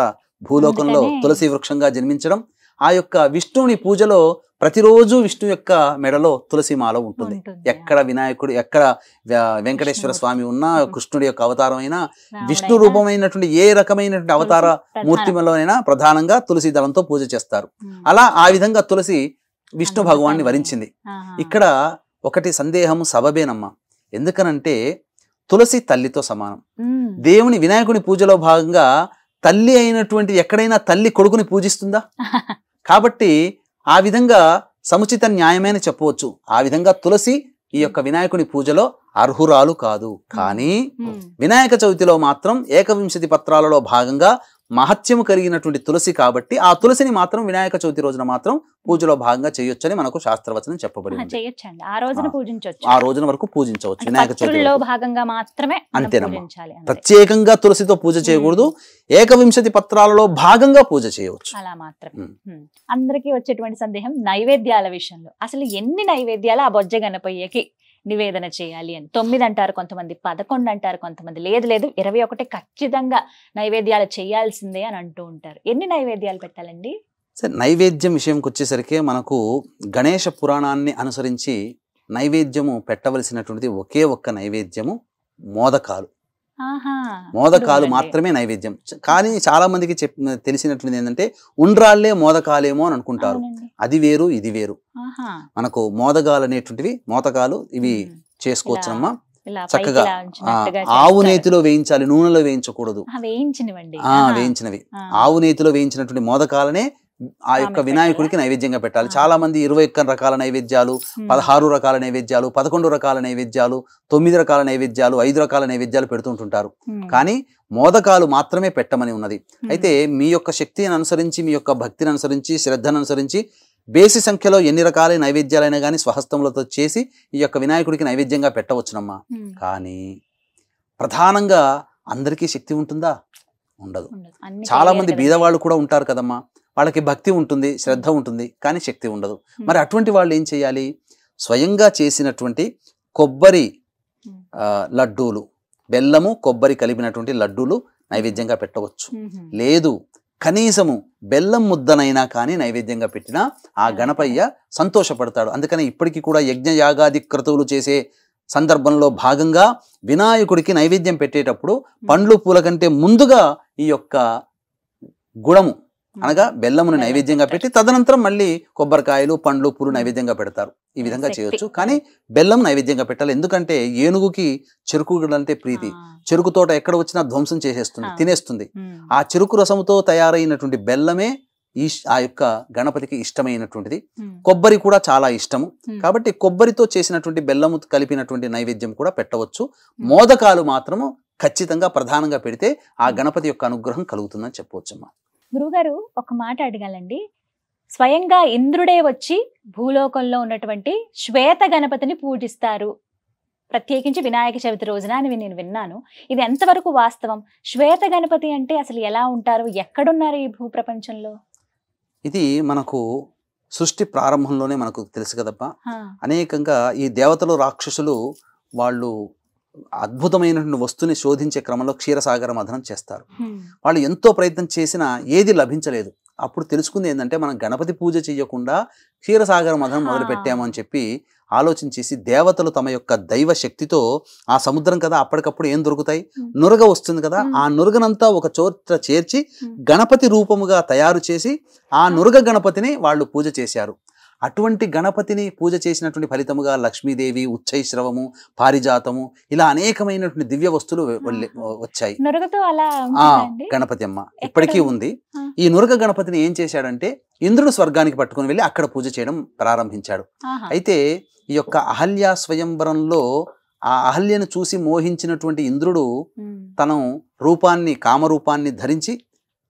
భూలోకంలో తులసి వృక్షంగా జన్మించడం, ఆ యొక్క విష్ణువుని పూజలో ప్రతిరోజు విష్ణు యొక్క మెడలో తులసి మాల ఉంటుంది. ఎక్కడ వినాయకుడు, ఎక్కడ వెంకటేశ్వర స్వామి ఉన్నా, కృష్ణుడి యొక్క అవతారం అయినా, విష్ణు రూపమైనటువంటి ఏ రకమైనటువంటి అవతార మూర్తిలోనైనా ప్రధానంగా తులసి దళంతో పూజ చేస్తారు. అలా ఆ విధంగా తులసి విష్ణు భగవాన్ని వరించింది. ఇక్కడ ఒకటి సందేహం సబబేనమ్మా. ఎందుకనంటే తులసి తల్లితో సమానం. దేవుని వినాయకుని పూజలో భాగంగా తల్లి అయినటువంటి ఎక్కడైనా తల్లి కొడుకుని పూజిస్తుందా? కాబట్టి ఆ విధంగా సముచిత న్యాయమైన చెప్పవచ్చు. ఆ విధంగా తులసి ఈ యొక్క వినాయకుని పూజలో అర్హురాలు కాదు. కానీ వినాయక చవితిలో మాత్రం 21 పత్రాలలో భాగంగా మహత్యము కలిగినటువంటి తులసి కాబట్టి ఆ తులసిని మాత్రం వినాయక చవితి రోజున మాత్రం పూజలో భాగంగా చేయొచ్చని మనకు శాస్త్రవచనం చెప్పబడింది. ఆ రోజున వరకు పూజించవచ్చు వినాయక చవితిలో భాగంగా మాత్రమే. అంతేనమ్మా. ప్రత్యేకంగా తులసితో పూజ చేయకూడదు. 21 పత్రాలలో భాగంగా పూజ చేయవచ్చు. అలా మాత్రమే. అందరికీ వచ్చేటువంటి సందేహం నైవేద్యాల విషయంలో. అసలు ఎన్ని నైవేద్యాలు ఆ బొజ్జ గణపయ్యకి నివేదన చేయాలి అని? 9 అంటారు కొంతమంది, 11 అంటారు కొంతమంది, లేదు 21 ఖచ్చితంగా నైవేద్యాలు చేయాల్సిందే అని అంటూ ఉంటారు. ఎన్ని నైవేద్యాలు పెట్టాలండి? సరే, నైవేద్యం విషయంకి వచ్చేసరికి మనకు గణేష పురాణాన్ని అనుసరించి నైవేద్యము పెట్టవలసినటువంటిది ఒకే ఒక్క నైవేద్యము మోదకాలు. మోదకాలు మాత్రమే నైవేద్యం. కానీ చాలా మందికి తెలిసినటువంటిది ఏంటంటే ఉండ్రాళ్లే మోదకాలేమో అని అనుకుంటారు. అది వేరు, ఇది వేరు. మనకు మోదకాలు అనేటువంటివి, మోదకాలు ఇవి చేసుకోవచ్చునమ్మా. చక్కగా ఆవు నేతిలో వేయించాలి, నూనెలో వేయించకూడదు. వేయించినవి ఆవు నేతిలో వేయించినటువంటి మోదకాలనే ఆ యొక్క వినాయకుడికి నైవేద్యంగా పెట్టాలి. చాలా మంది 21 రకాల నైవేద్యాలు, 16 రకాల నైవేద్యాలు, 11 రకాల నైవేద్యాలు, 9 రకాల నైవేద్యాలు, 5 రకాల నైవేద్యాలు పెడుతుంటుంటారు. కానీ మోదకాలు మాత్రమే పెట్టమని ఉన్నది. అయితే మీ యొక్క శక్తిని అనుసరించి, మీ యొక్క భక్తిని అనుసరించి, శ్రద్ధను అనుసరించి బేసి సంఖ్యలో ఎన్ని రకాల నైవేద్యాలైనా కానీ స్వహస్తములతో చేసి ఈ యొక్క వినాయకుడికి నైవేద్యంగా పెట్టవచ్చునమ్మా. కానీ ప్రధానంగా అందరికీ శక్తి ఉంటుందా? ఉండదు. చాలా మంది బీదవాళ్ళు కూడా ఉంటారు కదమ్మా. వాళ్ళకి భక్తి ఉంటుంది, శ్రద్ధ ఉంటుంది, కానీ శక్తి ఉండదు. మరి అటువంటి వాళ్ళు ఏం చేయాలి? స్వయంగా చేసినటువంటి కొబ్బరి లడ్డూలు, బెల్లము కొబ్బరి కలిపినటువంటి లడ్డూలు నైవేద్యంగా పెట్టవచ్చు. లేదు, కనీసము బెల్లం ముద్దనైనా కానీ నైవేద్యంగా పెట్టినా ఆ గణపయ్య సంతోషపడతాడు. అందుకని ఇప్పటికీ కూడా యజ్ఞ యాగాది క్రతువులు చేసే సందర్భంలో భాగంగా వినాయకుడికి నైవేద్యం పెట్టేటప్పుడు పండ్లు పూల కంటే ముందుగా ఈ యొక్క గుడము అనగా బెల్లమును నైవేద్యంగా పెట్టి తదనంతరం మళ్ళీ కొబ్బరికాయలు, పండ్లు, పూలు నైవేద్యంగా పెడతారు. ఈ విధంగా చేయొచ్చు. కానీ బెల్లం నైవేద్యంగా పెట్టాలి. ఎందుకంటే ఏనుగుకి చెరుకు అంటే ప్రీతి. చెరుకు తోట ఎక్కడ వచ్చినా ధ్వంసం చేసేస్తుంది, తినేస్తుంది. ఆ చెరుకు రసముతో తయారైనటువంటి బెల్లమే ఆ యొక్క గణపతికి ఇష్టమైనటువంటిది. కొబ్బరి కూడా చాలా ఇష్టము. కాబట్టి కొబ్బరితో చేసినటువంటి బెల్లము కలిపినటువంటి నైవేద్యం కూడా పెట్టవచ్చు. మోదకాలు మాత్రము ఖచ్చితంగా ప్రధానంగా పెడితే ఆ గణపతి యొక్క అనుగ్రహం కలుగుతుందని చెప్పవచ్చమ్మా. గురుగారు, ఒక మాట అడగాలండి. స్వయంగా ఇంద్రుడే వచ్చి భూలోకంలో ఉన్నటువంటి శ్వేత గణపతిని పూజిస్తారు, ప్రత్యేకించి వినాయక చవితి రోజున అని నేను విన్నాను. ఇది ఎంతవరకు వాస్తవం? శ్వేత గణపతి అంటే అసలు ఎలా ఉంటారు, ఎక్కడున్నారు ఈ భూ ప్రపంచంలో? ఇది మనకు సృష్టి ప్రారంభంలోనే మనకు తెలుసు కదప్పా. అనేకంగా ఈ దేవతలు, రాక్షసులు వాళ్ళు అద్భుతమైనటువంటి వస్తువుని శోధించే క్రమంలో క్షీరసాగర మథనం చేస్తారు. వాళ్ళు ఎంతో ప్రయత్నం చేసినా ఏది లభించలేదు. అప్పుడు తెలుసుకుంది ఏంటంటే మనం గణపతి పూజ చేయకుండా క్షీరసాగర మథనం మొదలు పెట్టాము అని చెప్పి ఆలోచించేసి దేవతలు తమ యొక్క దైవ శక్తితో ఆ సముద్రం కదా అప్పటికప్పుడు ఏం దొరుకుతాయి, నురగ వస్తుంది కదా, ఆ నురగనంతా ఒక చోట చేర్చి గణపతి రూపముగా తయారు చేసి ఆ నురగ గణపతిని వాళ్ళు పూజ చేశారు. అటువంటి గణపతిని పూజ చేసినటువంటి ఫలితముగా లక్ష్మీదేవి, ఉచ్చైశ్రవము, పారిజాతము ఇలా అనేకమైనటువంటి దివ్య వస్తువులు వచ్చాయి. గణపతి అమ్మ ఇప్పటికీ ఉంది. ఈ నురగ గణపతిని ఏం చేశాడంటే ఇంద్రుడు స్వర్గానికి పట్టుకుని వెళ్ళి అక్కడ పూజ చేయడం ప్రారంభించాడు. అయితే ఈ యొక్క అహల్య స్వయంవరంలో ఆ అహల్యను చూసి మోహించినటువంటి ఇంద్రుడు తను కామరూపాన్ని ధరించి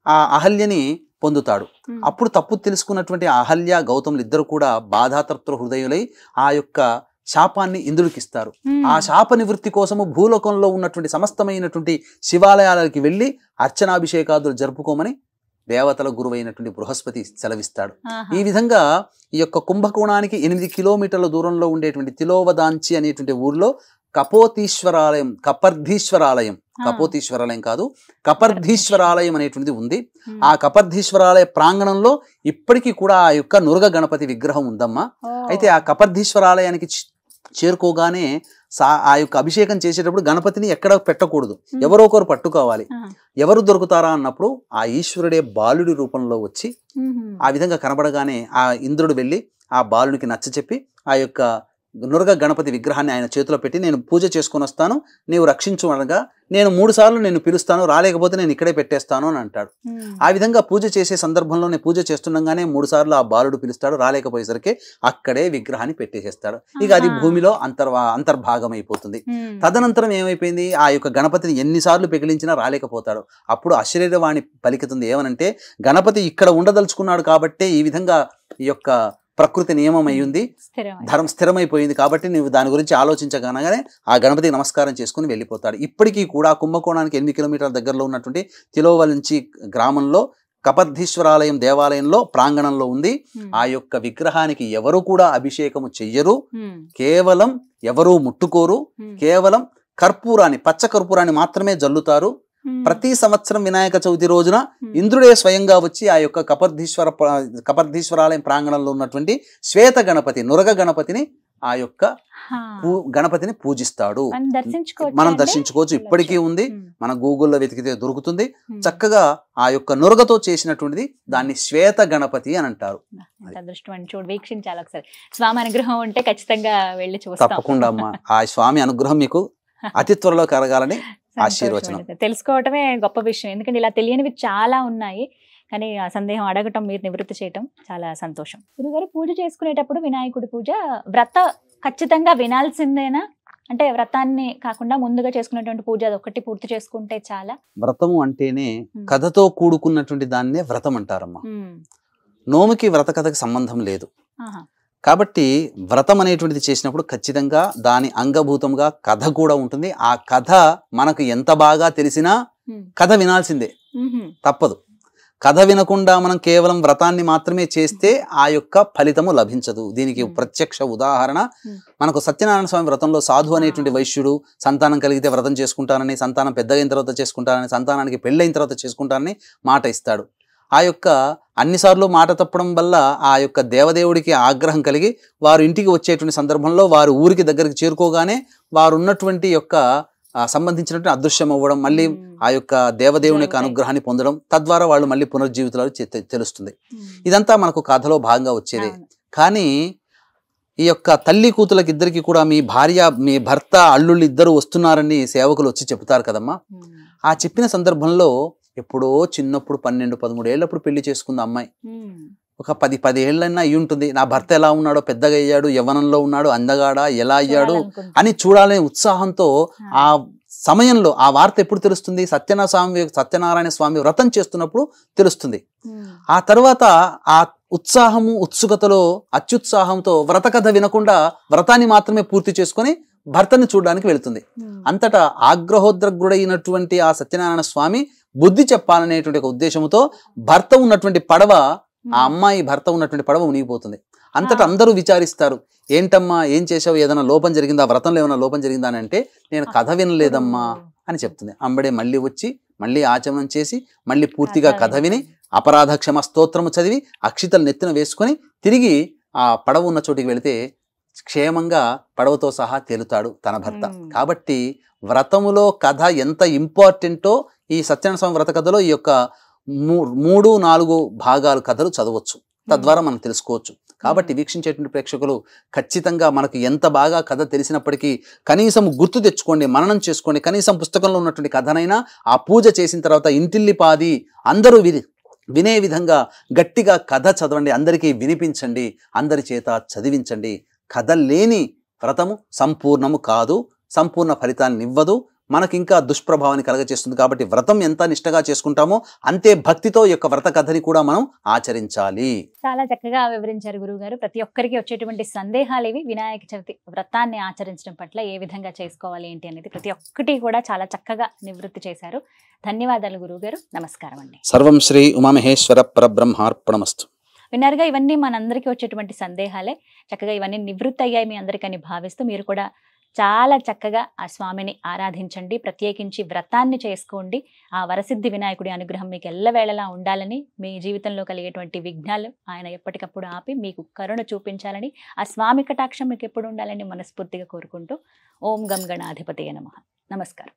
ఆ అహల్యని పొందుతాడు. అప్పుడు తప్పు తెలుసుకున్నటువంటి అహల్య గౌతములు ఇద్దరు కూడా బాధాతృప్త హృదయులై ఆ యొక్క శాపాన్ని ఇంద్రుడికి ఇస్తారు. ఆ శాప నివృత్తి కోసము భూలోకంలో ఉన్నటువంటి సమస్తమైనటువంటి శివాలయాలకి వెళ్ళి అర్చనాభిషేకాదులు జరుపుకోమని దేవతల గురువైనటువంటి బృహస్పతి సెలవిస్తాడు. ఈ విధంగా ఈ యొక్క కుంభకోణానికి 8 కిలోమీటర్ల దూరంలో ఉండేటువంటి తిలోవదాంచి అనేటువంటి ఊర్లో కపోతీశ్వరాలయం కాదు, కపర్ధీశ్వరాలయం అనేటువంటిది ఉంది. ఆ కపర్ధీశ్వరాలయ ప్రాంగణంలో ఇప్పటికీ కూడా ఆ యొక్క నురగ గణపతి విగ్రహం ఉందమ్మా. అయితే ఆ కపర్ధీశ్వరాలయానికి చేరుకోగానే ఆ యొక్క అభిషేకం చేసేటప్పుడు గణపతిని ఎక్కడ పెట్టకూడదు, ఎవరో ఒకరు పట్టుకోవాలి. ఎవరు దొరుకుతారా అన్నప్పుడు ఆ ఈశ్వరుడే బాలుడి రూపంలో వచ్చి ఆ విధంగా కనబడగానే ఆ ఇంద్రుడు వెళ్ళి ఆ బాలునికి నచ్చ చెప్పి ఆ యొక్క నురగ గణపతి విగ్రహాన్ని ఆయన చేతిలో పెట్టి నేను పూజ చేసుకొని వస్తాను, నీవు రక్షించు అనగా నేను 3 సార్లు నేను పిలుస్తాను, రాలేకపోతే నేను ఇక్కడే పెట్టేస్తాను అని అంటాడు. ఆ విధంగా పూజ చేసే సందర్భంలో నేను పూజ చేస్తుండగానే 3 సార్లు ఆ బాలుడు పిలుస్తాడు, రాలేకపోయేసరికి అక్కడే విగ్రహాన్ని పెట్టేసేస్తాడు. ఇక అది భూమిలో అంతర్భాగం అయిపోతుంది. తదనంతరం ఏమైపోయింది, ఆ యొక్క గణపతిని ఎన్నిసార్లు పెకిలించినా రాలేకపోతాడు. అప్పుడు అశరీరవాణి పలికితుంది ఏమనంటే, గణపతి ఇక్కడ ఉండదలుచుకున్నాడు కాబట్టే ఈ విధంగా ఈ యొక్క ప్రకృతి నియమం అయ్యింది, ధర్మం స్థిరమైపోయింది కాబట్టి నువ్వు దాని గురించి ఆలోచించగానే ఆ గణపతికి నమస్కారం చేసుకుని వెళ్ళిపోతాడు. ఇప్పటికీ కూడా కుంభకోణానికి 8 కిలోమీటర్ల దగ్గరలో ఉన్నటువంటి తిలోవలంచి గ్రామంలో కపర్ధీశ్వరాలయం దేవాలయంలో ప్రాంగణంలో ఉంది. ఆ యొక్క విగ్రహానికి ఎవరు కూడా అభిషేకము చెయ్యరు, కేవలం ఎవరూ ముట్టుకోరు, కేవలం పచ్చ కర్పూరాన్ని మాత్రమే జల్లుతారు. ప్రతి సంవత్సరం వినాయక చవితి రోజున ఇంద్రుడే స్వయంగా వచ్చి ఆ యొక్క కపర్ధీశ్వరాలయం ప్రాంగణంలో ఉన్నటువంటి శ్వేత గణపతి నురగ గణపతిని ఆ యొక్క గణపతిని పూజిస్తాడు. మనం దర్శించుకోవచ్చు. ఇప్పటికీ ఉంది, మన గూగుల్లో వెతికితే దొరుకుతుంది. చక్కగా ఆ యొక్క నురగతో చేసినటువంటిది దాన్ని శ్వేత గణపతి అని అంటారు. వీక్షించాలి ఒకసారి. స్వామి అనుగ్రహం ఉంటే ఖచ్చితంగా వెళ్ళి చూస్తాం. తప్పకుండా అమ్మా, ఆ స్వామి అనుగ్రహం మీకు అతి త్వరలో కలగాలని ఆశీర్వచనం. తెలుసుకోవటమే గొప్ప విషయం, ఎందుకంటే ఇలా తెలియనివి చాలా ఉన్నాయి. కానీ ఆ సందేహం అడగటం, మీరు నివృత్తి చేయటం చాలా సంతోషం. గురుగారు, పూజ చేసుకునేటప్పుడు వినాయకుడి పూజ వ్రత ఖచ్చితంగా వినాల్సిందేనా? అంటే వ్రతాన్ని కాకుండా ముందుగా చేసుకునేటువంటి పూజ అదొకటి పూర్తి చేసుకుంటే చాలా? వ్రతము అంటేనే కథతో కూడుకున్నటువంటి దాన్నే వ్రతం అంటారమ్మా. నోముకి వ్రత కథకి సంబంధం లేదు. కాబట్టి వ్రతం అనేటువంటిది చేసినప్పుడు ఖచ్చితంగా దాని అంగభూతంగా కథ కూడా ఉంటుంది. ఆ కథ మనకు ఎంత బాగా తెలిసినా కథ వినాల్సిందే, తప్పదు. కథ వినకుండా మనం కేవలం వ్రతాన్ని మాత్రమే చేస్తే ఆ యొక్క ఫలితము లభించదు. దీనికి ప్రత్యక్ష ఉదాహరణ మనకు సత్యనారాయణ స్వామి వ్రతంలో సాధు అనేటువంటి వైశ్యుడు సంతానం కలిగితే వ్రతం చేసుకుంటానని, సంతానం పెద్దగైన తర్వాత చేసుకుంటానని, సంతానానికి పెళ్ళైన తర్వాత చేసుకుంటానని మాట ఇస్తాడు. ఆ యొక్క అన్నిసార్లు మాట తప్పడం వల్ల ఆ యొక్క దేవదేవుడికి ఆగ్రహం కలిగి వారు ఇంటికి వచ్చేటువంటి సందర్భంలో వారు ఊరికి దగ్గరికి చేరుకోగానే వారు ఉన్నటువంటి యొక్క సంబంధించినటువంటి అదృశ్యం అవ్వడం, మళ్ళీ ఆ యొక్క దేవదేవుని యొక్క అనుగ్రహాన్ని పొందడం, తద్వారా వాళ్ళు మళ్ళీ పునర్జీవితాలు తెలుస్తుంది. ఇదంతా మనకు కథలో భాగంగా వచ్చేదే. కానీ ఈ యొక్క తల్లి కూతులకి ఇద్దరికి కూడా మీ భర్త అల్లుళ్ళు ఇద్దరు వస్తున్నారని సేవకులు వచ్చి చెప్తారు కదమ్మా. ఆ చెప్పిన సందర్భంలో ఎప్పుడో చిన్నప్పుడు 12-13 ఏళ్ళప్పుడు పెళ్లి చేసుకుంది అమ్మాయి. ఒక 10 ఏళ్ళైనా అయి ఉంటుంది. నా భర్త ఎలా ఉన్నాడో, పెద్దగా అయ్యాడు, యవ్వనంలో ఉన్నాడు, అందగాడా, ఎలా అయ్యాడు అని చూడాలనే ఉత్సాహంతో ఆ సమయంలో ఆ వార్త ఎప్పుడు తెలుస్తుంది? సత్యనారాయణ స్వామి వ్రతం చేస్తున్నప్పుడు తెలుస్తుంది. ఆ తర్వాత ఆ ఉత్సాహము ఉత్సుకతలో అత్యుత్సాహంతో వ్రత కథ వినకుండా వ్రతాన్ని మాత్రమే పూర్తి చేసుకొని భర్తని చూడడానికి వెళుతుంది. అంతటా ఆగ్రహోద్రగ్రుడైనటువంటి ఆ సత్యనారాయణ స్వామి బుద్ధి చెప్పాలనేటువంటి ఒక ఉద్దేశంతో భర్త ఉన్నటువంటి పడవ, ఆ అమ్మాయి భర్త ఉన్నటువంటి పడవ మునిగిపోతుంది. అంతటా అందరూ విచారిస్తారు, ఏంటమ్మా ఏం చేసావు, ఏదైనా లోపం జరిగిందా, వ్రతంలో ఏమైనా లోపం జరిగిందా అని అంటే, నేను కథ వినలేదమ్మా అని చెప్తుంది. అంబడే మళ్ళీ వచ్చి మళ్ళీ ఆచమనం చేసి మళ్ళీ పూర్తిగా కథ విని అపరాధ క్షమ స్తోత్రము చదివి అక్షితలు నెత్తిన వేసుకొని తిరిగి ఆ పడవ ఉన్న చోటికి వెళితే క్షేమంగా పడవతో సహా తేలుతాడు తన భర్త. కాబట్టి వ్రతములో కథ ఎంత ఇంపార్టెంటో ఈ సత్యనారాయణ స్వామి వ్రత కథలో ఈ యొక్క 3-4 భాగాలు కథలు చదవచ్చు, తద్వారా మనం తెలుసుకోవచ్చు. కాబట్టి వీక్షించేటువంటి ప్రేక్షకులు ఖచ్చితంగా మనకు ఎంత బాగా కథ తెలిసినప్పటికీ కనీసం గుర్తు తెచ్చుకోండి, మననం చేసుకోండి. కనీసం పుస్తకంలో ఉన్నటువంటి కథనైనా ఆ పూజ చేసిన తర్వాత ఇంటిల్లిపాది అందరూ వినే విధంగా గట్టిగా కథ చదవండి, అందరికీ వినిపించండి, అందరి చేత చదివించండి. కథ లేని వ్రతము సంపూర్ణము కాదు, సంపూర్ణ ఫలితాన్ని ఇవ్వదు. మనకి ఇంకా దుష్ప్రభావాన్ని కలగచేస్తుంది. కాబట్టి వ్రతం ఎంత నిష్టగా చేసుకుంటామో అంతే భక్తితో ఈ యొక్క వ్రత కథని కూడా మనం ఆచరించాలి. చాలా చక్కగా వివరించారు గురువుగారు. ప్రతి ఒక్కరికి వచ్చేటువంటి సందేహాలు ఇవి. వినాయక చవితి వ్రతాన్ని ఆచరించడం పట్ల ఏ విధంగా చేసుకోవాలి ఏంటి అనేది ప్రతి ఒక్కటి కూడా చాలా చక్కగా నివృత్తి చేశారు. ధన్యవాదాలు గురువుగారు. నమస్కారం అండి. సర్వం శ్రీ ఉమామహేశ్వర పరబ్రహ్మార్పణమస్తు. విన్నారుగా, ఇవన్నీ మనందరికీ వచ్చేటువంటి సందేహాలే. చక్కగా ఇవన్నీ నివృత్తి అయ్యాయి మీ అందరికని భావిస్తూ మీరు కూడా చాలా చక్కగా ఆ స్వామిని ఆరాధించండి. ప్రత్యేకించి వ్రతాన్ని చేసుకోండి. ఆ వరసిద్ధి వినాయకుడి అనుగ్రహం మీకు ఎల్లవేళలా ఉండాలని, మీ జీవితంలో కలిగేటువంటి విఘ్నాలు ఆయన ఎప్పటికప్పుడు ఆపి మీకు కరుణ చూపించాలని, ఆ స్వామి కటాక్షం మీకు ఎప్పుడు ఉండాలని మనస్ఫూర్తిగా కోరుకుంటూ ఓం గం గణాధిపతయ నమః. నమస్కారం.